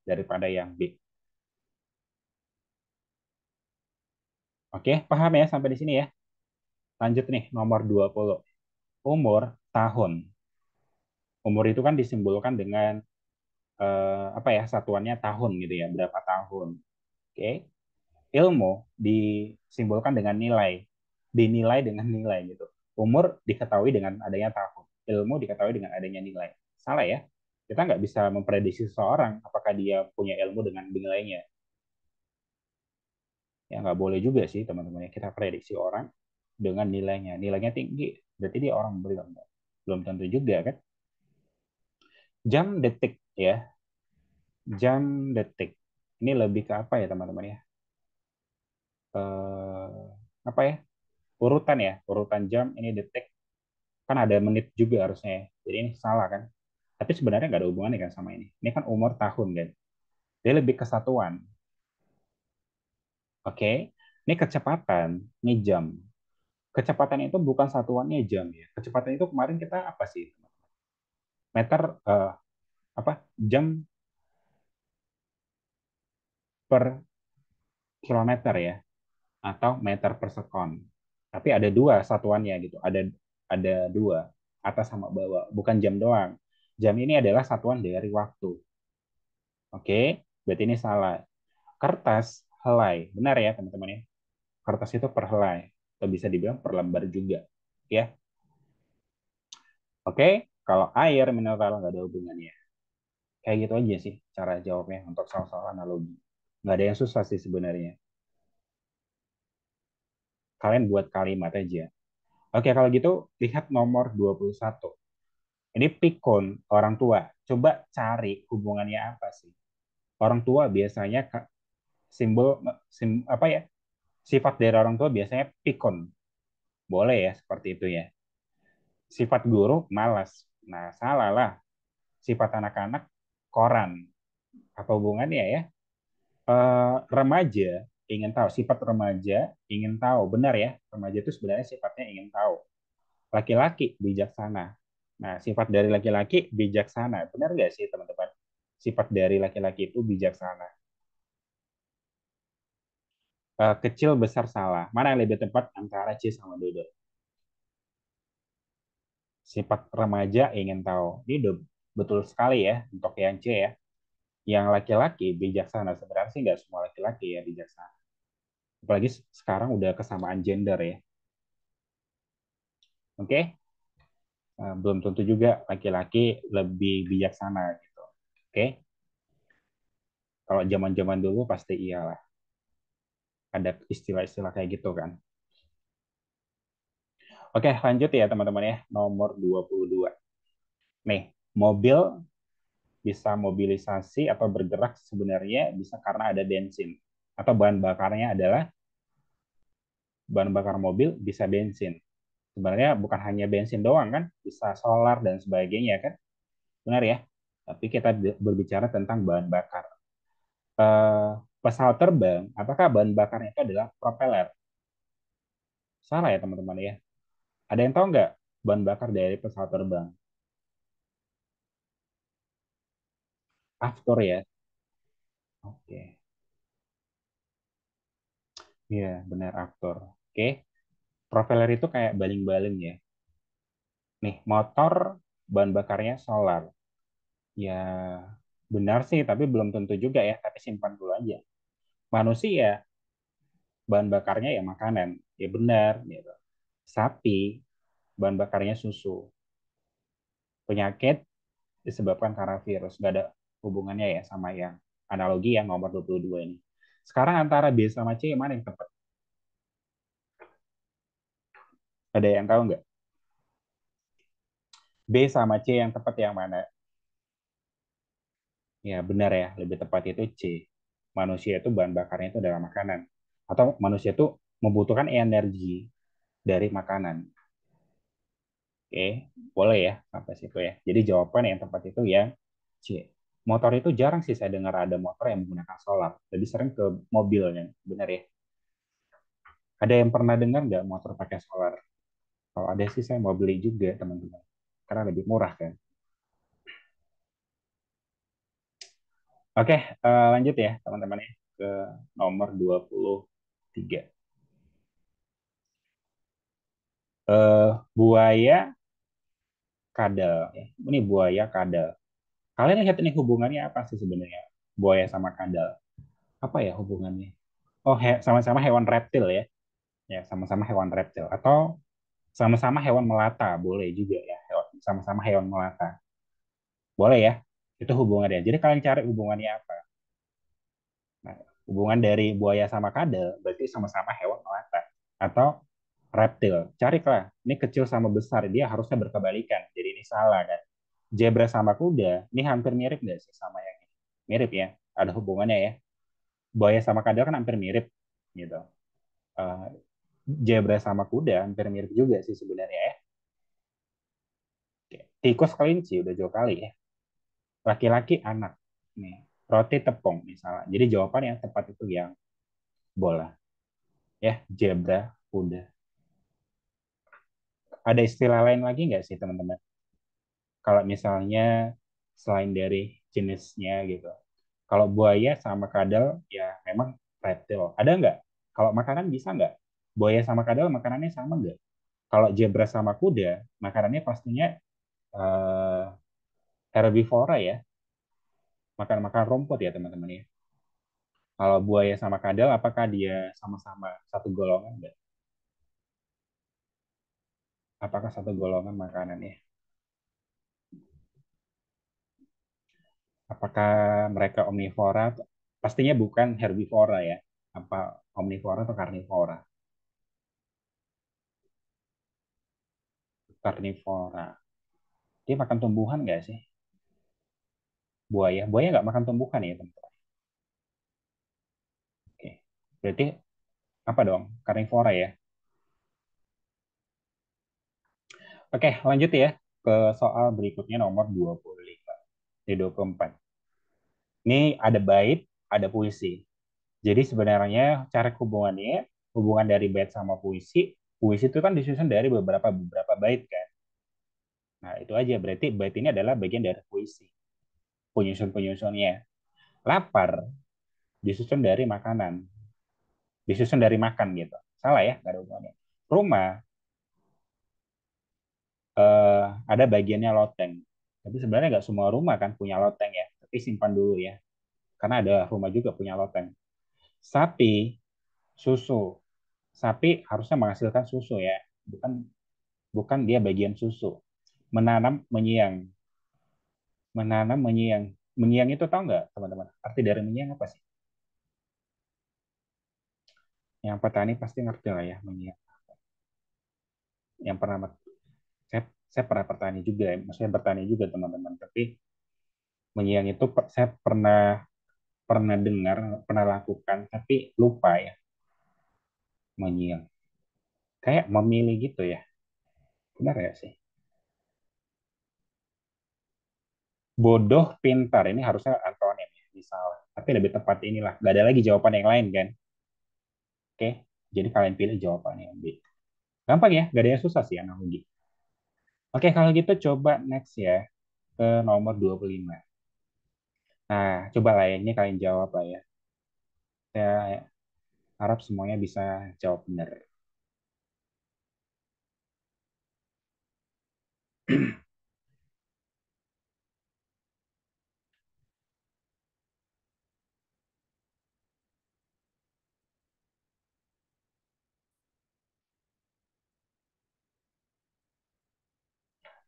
daripada yang B. Oke, paham ya sampai di sini ya? Lanjut nih, nomor 20. Umur tahun. Umur itu kan disimbolkan dengan apa ya, satuannya tahun gitu ya, berapa tahun. Oke. Ilmu disimbolkan dengan nilai. Dinilai dengan nilai gitu. Umur diketahui dengan adanya tahun. Ilmu diketahui dengan adanya nilai. Salah ya? Kita nggak bisa memprediksi seseorang apakah dia punya ilmu dengan nilainya. Ya nggak boleh juga sih teman-teman ya. Kita prediksi orang dengan nilainya. Nilainya tinggi, berarti dia orang berilmu. Belum tentu juga kan? Jam detik ya, jam detik. Ini lebih ke apa ya teman-teman ya? Eh, apa ya? Urutan ya, urutan jam ini detik. Kan ada menit juga harusnya ya. Jadi ini salah kan? Tapi sebenarnya nggak ada hubungannya kan sama ini. Ini kan umur tahun kan. Dia lebih ke satuan. Oke. Ini kecepatan, ini jam. Kecepatan itu bukan satuannya jam ya. Kecepatan itu kemarin kita apa sih? Meter apa? Jam per kilometer ya, atau meter per sekon. Tapi ada dua satuannya gitu. Ada dua, atas sama bawah, bukan jam doang. Jam ini adalah satuan dari waktu. Oke, berarti ini salah. Kertas, helai. Benar ya teman-teman ya. Kertas itu per helai. Atau bisa dibilang per lembar juga. Ya, oke. Kalau air mineral nggak ada hubungannya. Kayak gitu aja sih cara jawabnya untuk soal-soal analogi. Nggak ada yang susah sih sebenarnya. Kalian buat kalimat aja. Oke, kalau gitu lihat nomor 21. Ini pikun orang tua. Coba cari hubungannya apa sih? Orang tua biasanya simbol apa ya? Sifat dari orang tua biasanya pikun. Boleh ya seperti itu ya. Sifat guru malas. Nah, salah lah. Sifat anak-anak koran. Apa hubungannya ya? Remaja ingin tahu. Sifat remaja ingin tahu. Benar ya? Remaja itu sebenarnya sifatnya ingin tahu. Laki-laki bijaksana. Nah, sifat dari laki-laki bijaksana. Benar nggak sih, teman-teman? Sifat dari laki-laki itu bijaksana. Kecil, besar, salah. Mana yang lebih tepat antara C sama Dodo? Sifat remaja ingin tahu. Ini betul sekali ya untuk yang C ya. Yang laki-laki bijaksana. Sebenarnya sih nggak semua laki-laki ya bijaksana. Apalagi sekarang udah kesamaan gender ya. Oke? Okay? Belum tentu juga laki-laki lebih bijaksana gitu. Oke? Okay? Kalau zaman-zaman dulu pasti iyalah. Ada istilah-istilah kayak gitu kan. Oke, lanjut ya teman-teman ya. Nomor 22. Nih, mobil bisa mobilisasi atau bergerak sebenarnya bisa karena ada bensin. Atau bahan bakarnya adalah bahan bakar mobil bisa bensin. Sebenarnya bukan hanya bensin doang kan, bisa solar dan sebagainya kan. Benar ya? Tapi kita berbicara tentang bahan bakar. Eh, Pesawat terbang, apakah bahan bakarnya itu adalah propeller? Salah ya teman-teman ya. Ada yang tahu nggak bahan bakar dari pesawat terbang? After ya. Oke. Iya, benar aktor. Oke. Propeller itu kayak baling-baling ya. Nih, motor bahan bakarnya solar. Ya, benar sih, tapi belum tentu juga ya. Tapi simpan dulu aja. Manusia, bahan bakarnya ya makanan. Ya benar. Gitu. Sapi, bahan bakarnya susu. Penyakit disebabkan karena virus. Gak ada hubungannya ya sama yang analogi yang nomor 22 ini. Sekarang antara B sama C mana yang tepat? Ada yang tahu nggak? B sama C yang tepat yang mana? Ya, benar ya. Lebih tepat itu C. Manusia itu bahan bakarnya itu adalah makanan. Atau manusia itu membutuhkan energi dari makanan. Oke, boleh ya sampai situ ya. Jadi jawaban yang tepat itu yang C. Motor itu jarang sih saya dengar ada motor yang menggunakan solar. Lebih sering ke mobilnya. Benar ya. Ada yang pernah dengar nggak motor pakai solar? Kalau ada sih saya mau beli juga teman-teman. Karena lebih murah kan. Oke, lanjut ya teman-teman ya. Ke nomor 23. Buaya kadal. Ya. Ini buaya kadal. Kalian lihat ini hubungannya apa sih sebenarnya? Buaya sama kadal. Apa ya hubungannya? Oh, sama-sama hewan reptil ya. Ya, sama-sama hewan reptil. Atau sama-sama hewan melata. Boleh juga ya. Sama-sama hewan melata. Boleh ya. Itu hubungannya. Jadi kalian cari hubungannya apa? Nah, hubungan dari buaya sama kadal berarti sama-sama hewan melata. Atau reptil. Carilah. Ini kecil sama besar. Dia harusnya berkebalikan. Jadi ini salah kan. Zebra sama kuda, ini hampir mirip nggak sih sama yang ini? Mirip ya, ada hubungannya ya. Buaya sama kadal kan hampir mirip gitu. Eh, Zebra sama kuda hampir mirip juga sih sebenarnya ya. Oke. Tikus kelinci udah jauh kali ya. Laki-laki anak. Nih. roti tepung misalnya. Jadi jawaban yang tepat itu yang bola. Ya, zebra, kuda. Ada istilah lain lagi nggak sih teman-teman? Kalau misalnya selain dari jenisnya gitu. Kalau buaya sama kadal ya memang reptil. Ada nggak? Kalau makanan bisa nggak? Buaya sama kadal makanannya sama nggak? Kalau zebra sama kuda, makanannya pastinya eh, herbivora ya, makan-makan rumput ya teman-teman ya. Kalau buaya sama kadal, apakah dia sama-sama satu golongan nggak? Apakah satu golongan makanannya? Apakah mereka omnivora? Pastinya bukan herbivora ya. Apa omnivora atau karnivora? Karnivora. Dia makan tumbuhan nggak sih? Buaya. Buaya nggak makan tumbuhan ya, teman-teman. Oke. Berarti apa dong? Karnivora ya. Oke, lanjut ya ke soal berikutnya nomor 25. Di 24. Ini ada bait, ada puisi. Jadi sebenarnya cara hubungannya, hubungan dari bait sama puisi, puisi itu kan disusun dari beberapa beberapa bait kan. Nah, itu aja berarti bait ini adalah bagian dari puisi. Penyusun-penyusunnya. Lapar disusun dari makanan, disusun dari makan gitu. Salah ya, nggak ada hubungannya. Rumah ada bagiannya loteng. Tapi sebenarnya nggak semua rumah kan punya loteng ya. Tapi simpan dulu ya. Karena ada rumah juga punya loteng. Sapi, susu. Sapi harusnya menghasilkan susu ya. Bukan bukan dia bagian susu. Menanam, menyiang. Menanam, menyiang. Menyiang itu tahu nggak teman-teman? Arti dari menyiang apa sih? Yang petani pasti ngerti lah ya menyiang. Yang pernah saya pernah bertani juga, maksudnya bertani juga teman-teman. Tapi menyiang itu saya pernah pernah dengar, pernah lakukan, tapi lupa ya menyiang. Kayak memilih gitu ya. Benar ya sih? Bodoh, pintar. Ini harusnya antonim ya. Misalnya. Tapi lebih tepat inilah. Gak ada lagi jawaban yang lain kan? Oke. Jadi kalian pilih jawaban yang B. Gampang ya. Gak ada yang susah sih analogi. Oke, kalau gitu coba next ya. Ke nomor 25. Nah, coba lah ya. Ini kalian jawab lah ya. Saya harap semuanya bisa jawab benar.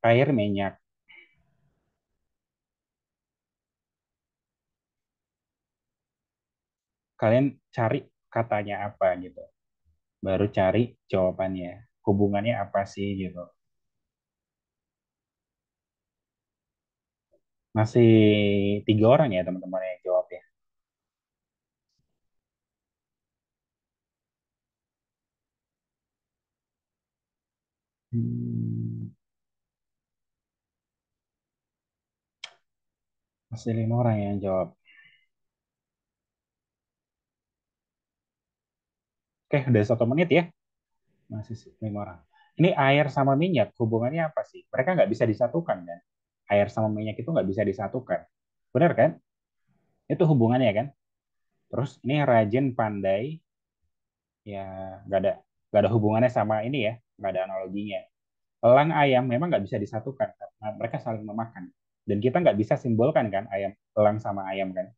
Air minyak. Kalian cari katanya apa gitu. Baru cari jawabannya. Hubungannya apa sih gitu. Masih 3 orang ya teman-teman yang jawab ya. Hmm, masih 5 orang yang jawab. Oke, udah 1 menit ya. Masih 5 orang. Ini air sama minyak hubungannya apa sih? Mereka nggak bisa disatukan kan? Air sama minyak itu nggak bisa disatukan. Benar kan? Itu hubungannya kan? Terus ini rajin pandai ya nggak ada hubungannya sama ini ya, nggak ada analoginya. Elang ayam memang nggak bisa disatukan karena mereka saling memakan. Dan kita nggak bisa simbolkan kan ayam elang sama ayam kan?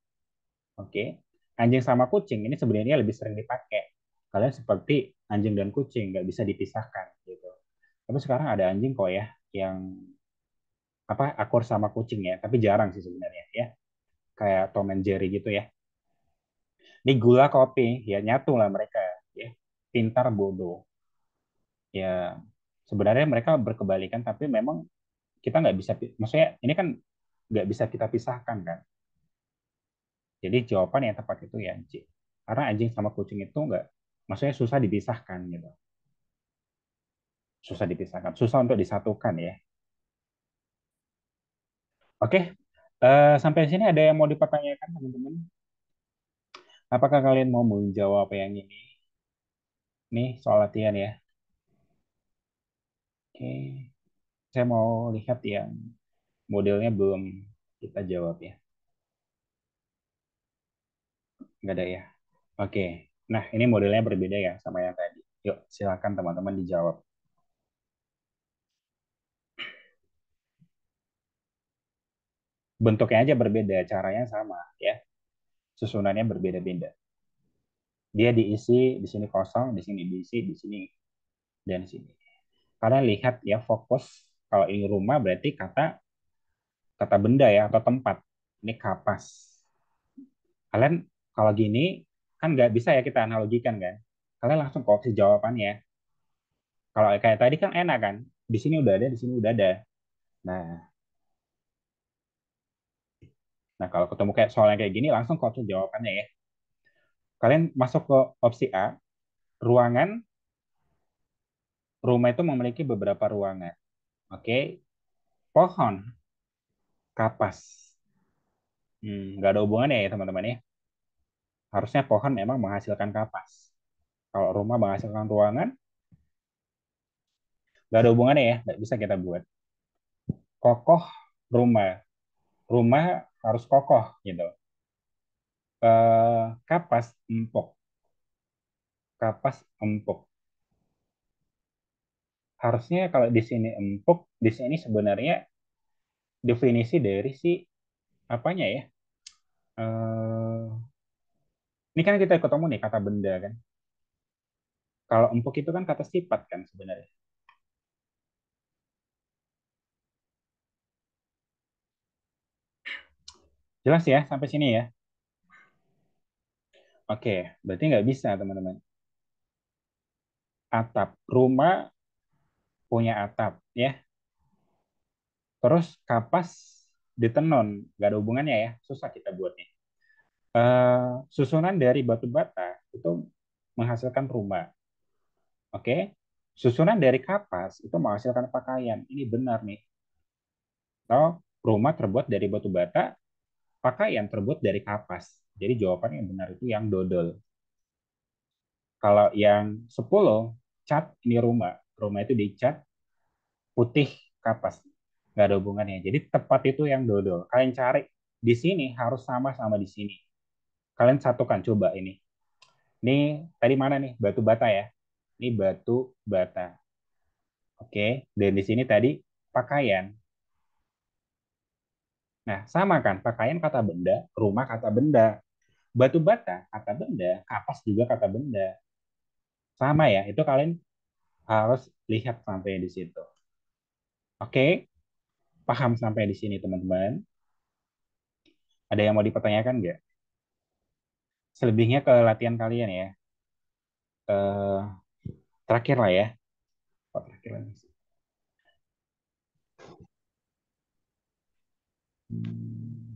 Oke. Anjing sama kucing ini sebenarnya lebih sering dipakai. Kalian seperti anjing dan kucing nggak bisa dipisahkan gitu. Tapi sekarang ada anjing kok ya yang apa akur sama kucing ya, tapi jarang sih sebenarnya ya. Kayak Tom and Jerry gitu ya. Ini gula kopi ya nyatu lah mereka ya. Pintar bodoh ya. Sebenarnya mereka berkebalikan tapi memang kita nggak bisa, maksudnya ini kan nggak bisa kita pisahkan kan. Jadi jawaban yang tepat itu ya C. Karena anjing sama kucing itu nggak, maksudnya susah dipisahkan gitu. Susah dipisahkan, susah untuk disatukan ya. Oke, Sampai sini ada yang mau dipertanyakan, teman-teman? Apakah kalian mau menjawab yang ini? Nih, soal latihan ya. Oke, saya mau lihat yang modelnya belum kita jawab ya. Nggak ada ya. Oke, nah ini modelnya berbeda ya sama yang tadi. Yuk, silakan teman-teman dijawab. Bentuknya aja berbeda, caranya sama ya. Susunannya berbeda-beda. Dia diisi, di sini kosong, di sini diisi, di sini dan di sini. Kalian lihat ya, fokus. Kalau ini rumah berarti kata kata benda ya atau tempat. Ini kapas. Kalian kalau gini kan nggak bisa ya kita analogikan kan. Kalian langsung ke opsi jawabannya. Kalau kayak tadi kan enak kan. Di sini udah ada, di sini udah ada. Nah, nah kalau ketemu kayak soal yang kayak gini langsung ke opsi jawabannya ya. Kalian masuk ke opsi A, ruangan, rumah itu memiliki beberapa ruangan. Oke, pohon, kapas. Nggak ada hubungannya ya teman-teman ya. Harusnya pohon memang menghasilkan kapas. Kalau rumah menghasilkan ruangan, nggak ada hubungannya ya. Nggak bisa kita buat. Kokoh rumah. Rumah harus kokoh gitu. Kapas empuk. Kapas empuk. Harusnya kalau di sini empuk, di sini sebenarnya definisi dari si apanya ya? Eh, ini kan kita ketemu nih kata benda kan. Kalau empuk itu kan kata sifat kan sebenarnya. Jelas ya sampai sini ya. Oke, berarti nggak bisa teman-teman. Atap rumah punya atap ya. Terus kapas ditenun, nggak ada hubungannya ya. Susah kita buatnya. Susunan dari batu bata itu menghasilkan rumah. Oke, susunan dari kapas itu menghasilkan pakaian. Ini benar nih. Atau rumah terbuat dari batu bata, pakaian terbuat dari kapas. Jadi jawabannya yang benar itu yang dodol. Kalau yang 10 cat ini rumah. Rumah itu dicat putih kapas. Nggak ada hubungannya. Jadi tepat itu yang dodol. Kalian cari di sini harus sama-sama di sini. Kalian satukan coba ini. Ini tadi mana nih? Batu bata ya. Ini batu bata. Oke. Dan di sini tadi pakaian. Nah, sama kan? Pakaian kata benda, rumah kata benda. Batu bata kata benda, kapas juga kata benda. Sama ya. Itu kalian harus lihat sampai di situ. Oke. Paham sampai di sini teman-teman? Ada yang mau dipertanyakan nggak? Selebihnya ke latihan kalian ya. Eh, terakhir lah ya. Oh, terakhir lagi sih. Hmm.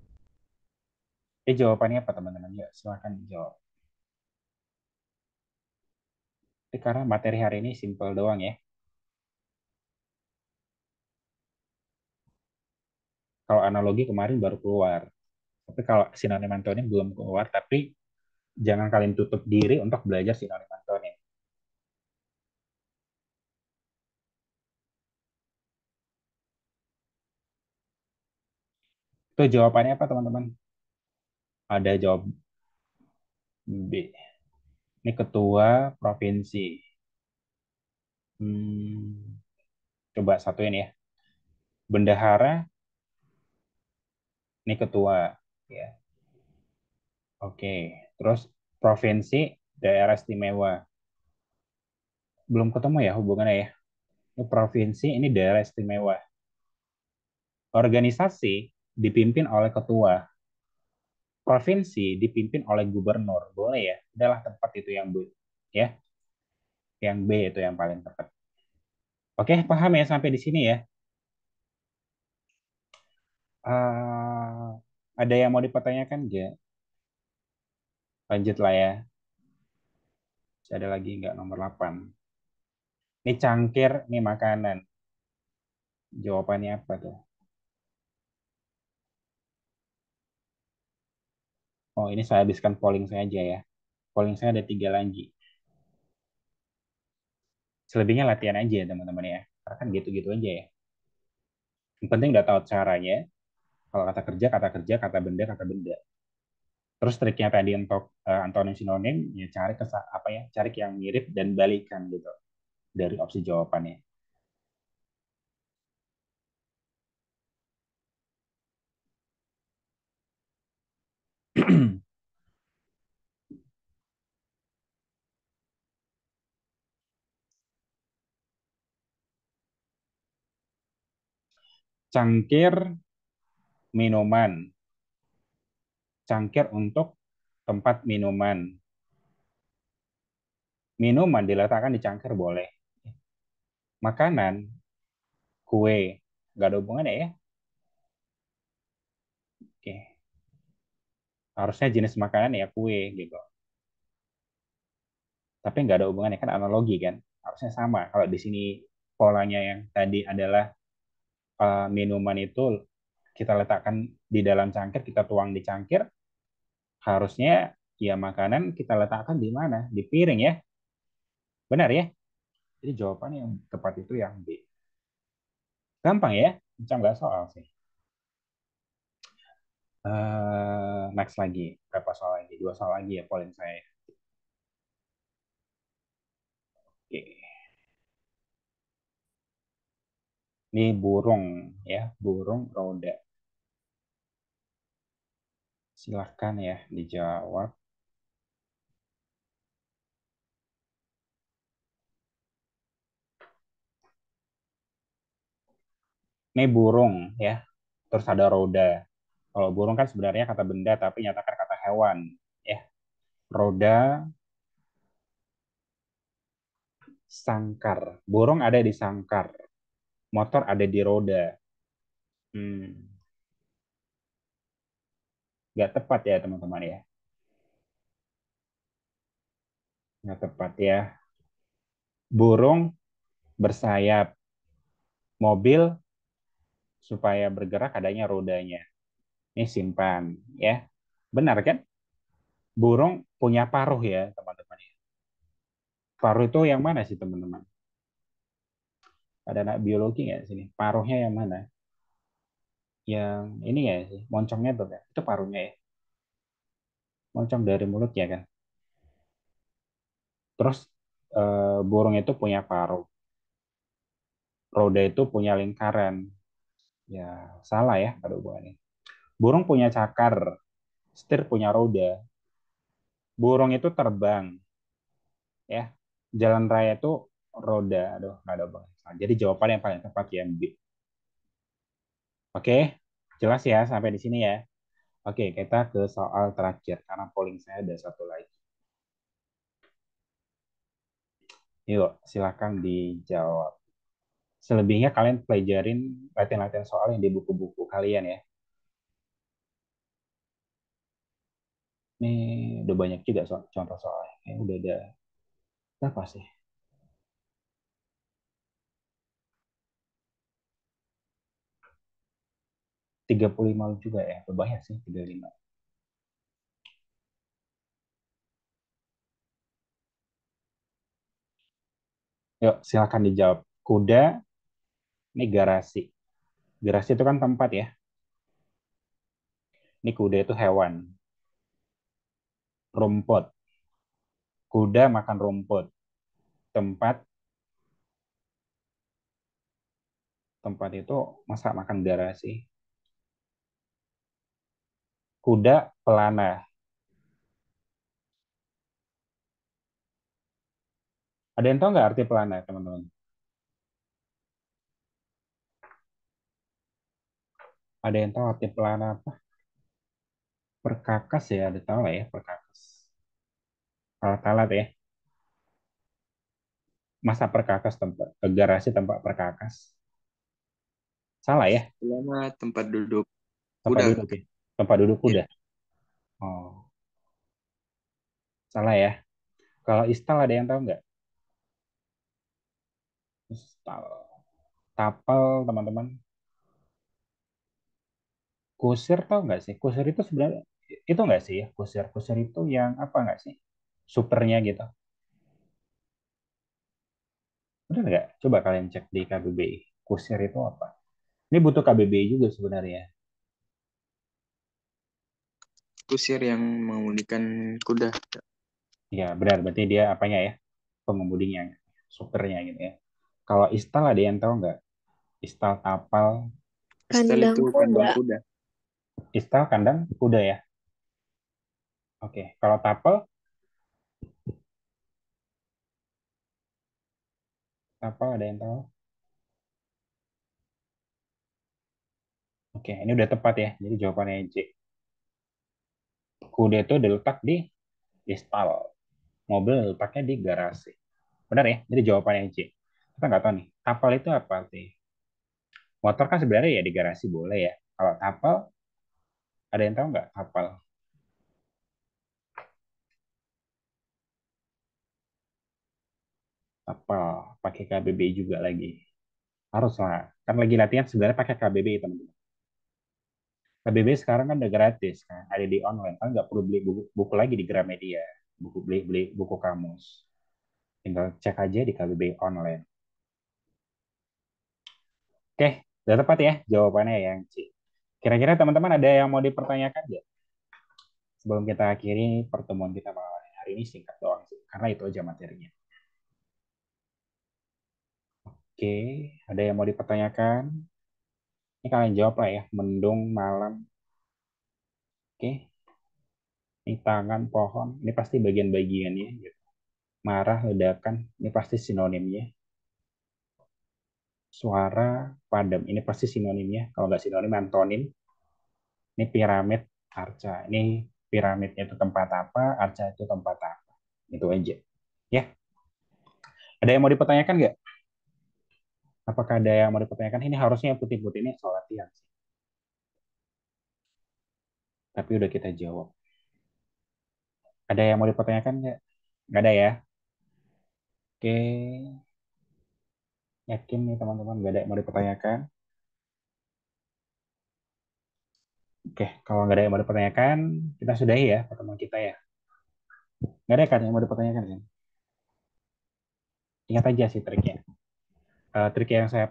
Jawabannya apa teman-teman? Ya, silakan jawab. Karena materi hari ini simple doang ya. Kalau analogi kemarin baru keluar. Tapi kalau sinonim antonim belum keluar. Tapi jangan kalian tutup diri untuk belajar sinonim antonim. Itu jawabannya apa teman-teman? Ada jawab B. Ini ketua provinsi. Hmm, coba satuin ya. Bendahara, ini ketua. Ya, oke. Terus provinsi, daerah istimewa. Belum ketemu ya hubungannya ya. Ini provinsi, ini daerah istimewa. Organisasi dipimpin oleh ketua. Provinsi dipimpin oleh gubernur. Boleh ya? Adalah tempat itu yang B. Ya, yang B itu yang paling tepat. Oke, paham ya sampai di sini ya. Eh, ada yang mau dipertanyakan nggak? Lanjut lah ya. Ada lagi nggak nomor 8? Ini cangkir, ini makanan. Jawabannya apa tuh? Oh, ini saya habiskan polling saya aja ya. Polling saya ada tiga lagi. Selebihnya latihan aja ya teman-teman ya. Karena kan gitu-gitu aja ya. Yang penting udah tahu caranya. Kalau kata kerja, kata benda, kata benda. Terus triknya tadi untuk antonim sinonim, ya cari ke apa ya, cari yang mirip dan balikan gitu dari opsi jawabannya. Cangkir minuman, cangkir untuk tempat minuman. Minuman diletakkan di cangkir boleh. Makanan, kue, nggak ada hubungannya ya. Oke, harusnya jenis makanan ya kue gitu. Tapi nggak ada hubungannya kan analogi kan. Harusnya sama. Kalau di sini polanya yang tadi adalah minuman itu kita letakkan di dalam cangkir, kita tuang di cangkir, harusnya ya makanan kita letakkan di mana? Di piring ya. Benar ya? Jadi jawabannya yang tepat itu yang B. Gampang ya? Macam nggak soal sih. Next lagi. Berapa soal lagi? Dua soal lagi ya polling saya. Oke. Ini burung ya, burung roda. Silahkan ya dijawab. Ini burung ya, terus ada roda. Kalau burung kan sebenarnya kata benda tapi nyatakan kata hewan ya. Roda, sangkar. Burung ada di sangkar, motor ada di roda. Hmm, nggak tepat ya teman-teman ya. Nggak tepat ya. Burung bersayap, mobil supaya bergerak adanya rodanya. Ini simpan ya. Benar kan? Burung punya paruh ya teman-teman. Paruh itu yang mana sih teman-teman? Ada anak biologi nggak sini? Paruhnya yang mana? Yang ini ya sih, moncongnya tuh kan? Itu paruhnya ya. Moncong dari mulut ya kan. Terus burung itu punya paruh, roda itu punya lingkaran. Ya salah ya pada hubungannya. Burung punya cakar, setir punya roda. Burung itu terbang, ya. Jalan raya itu roda. Aduh, nggak ada hubungannya. Nah, jadi jawaban yang paling tepat yang B. Oke, jelas ya sampai di sini ya. Oke, kita ke soal terakhir karena polling saya ada satu lagi. Yuk, silakan dijawab. Selebihnya kalian pelajarin latihan-latihan soal yang di buku-buku kalian ya. Ini udah banyak juga contoh soalnya. Udah ada berapa sih? 35 juga ya. Udah banyak sih 35. Yuk, silakan dijawab. Kuda, ini garasi. Garasi itu kan tempat ya. Ini kuda itu hewan. Rumput. Kuda makan rumput. Tempat tempat itu masa makan garasi. Kuda pelana. Ada yang tahu nggak arti pelana, teman-teman? Ada yang tahu arti pelana apa? Perkakas ya, ada tahu lah ya, perkakas. Alat-alat ya. Masa perkakas tempat garasi tempat perkakas. Salah ya? Selama tempat duduk Tempat kuda. duduk ya. Tempat duduk Ya, kuda. Oh, salah ya. Kalau istal ada yang tahu nggak? Istal. Tapel, teman-teman. Kusir tahu nggak sih? Kusir itu sebenarnya itu nggak sih? Kusir, kusir itu yang apa nggak sih? Supernya gitu. Benar nggak? Coba kalian cek di KBBI. Kusir itu apa? Ini butuh KBBI juga sebenarnya. Kusir yang mengemudikan kuda. Ya, benar. Berarti dia apanya ya? Pengemudinya, supernya gitu ya. Kalau istal ada yang tahu nggak? Istal tapal, Istel Kandang itu kandang kuda. kuda. istal kandang kuda ya. Oke, kalau tapal, tapal ada yang tahu? Oke, ini udah tepat ya. Jadi jawabannya C. Kuda itu diletak di istal. Mobil letaknya di garasi. Benar ya? Jadi jawabannya C. Kita nggak tahu nih. Tapal itu apa sih? Motor kan sebenarnya ya di garasi boleh ya. Kalau tapal, ada yang tahu nggak tapal? Tapal, pakai KBBI juga lagi. Harus lah. Kan lagi latihan sebenarnya pakai KBBI teman-teman. KBBI sekarang kan udah gratis kan. Ada di online. Kan nggak perlu beli buku, buku lagi di Gramedia. Beli buku kamus. Tinggal cek aja di KBBI online. Oke, udah tepat ya jawabannya yang C. Kira-kira teman-teman ada yang mau dipertanyakan nggak? Sebelum kita akhiri pertemuan kita malam hari ini singkat doang sih. Karena itu aja materinya. Oke, ada yang mau dipertanyakan? Ini kalian jawab lah ya. Mendung, malam. Oke, ini tangan, pohon. Ini pasti bagian-bagiannya. Gitu. Marah, ledakan. Ini pasti sinonimnya. Suara, padam. Ini pasti sinonimnya. Kalau nggak sinonim, antonim. Ini piramid, arca. Ini piramidnya itu tempat apa, arca itu tempat apa. Itu aja. Ya, ada yang mau dipertanyakan nggak? Apakah ada yang mau dipertanyakan? Ini harusnya yang putih-putih ini soal latihan sih. Tapi udah kita jawab. Ada yang mau dipertanyakan nggak? Nggak ada ya? Oke, yakin nih teman-teman nggak ada yang mau dipertanyakan? Oke, kalau nggak ada yang mau dipertanyakan, kita sudahi ya pertemuan kita ya. Nggak ada kan yang mau dipertanyakan kan? Ingat aja sih triknya. Trik yang saya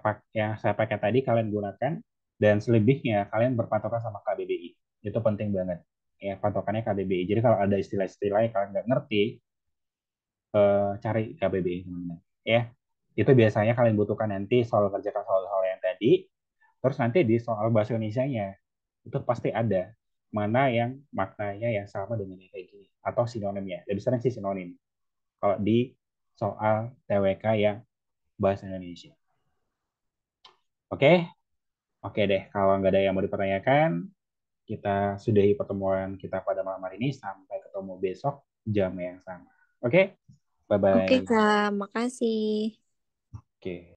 pakai tadi kalian gunakan dan selebihnya kalian berpatokan sama KBBI. Itu penting banget. Ya, patokannya KBBI. Jadi kalau ada istilah-istilah yang kalian nggak ngerti, cari KBBI teman-teman. Ya, itu biasanya kalian butuhkan nanti soal kerjakan soal-soal yang tadi. Terus nanti di soal bahasa Indonesia-nya itu pasti ada mana yang maknanya yang sama dengan yang kayak gini atau sinonimnya. Lebih sering sih sinonim. Kalau di soal TWK yang bahasa Indonesia. Oke, oke deh. Kalau nggak ada yang mau dipertanyakan, kita sudahi pertemuan kita pada malam hari ini. Sampai ketemu besok jam yang sama. Oke, Oke, bye-bye. Kak. Makasih. Oke.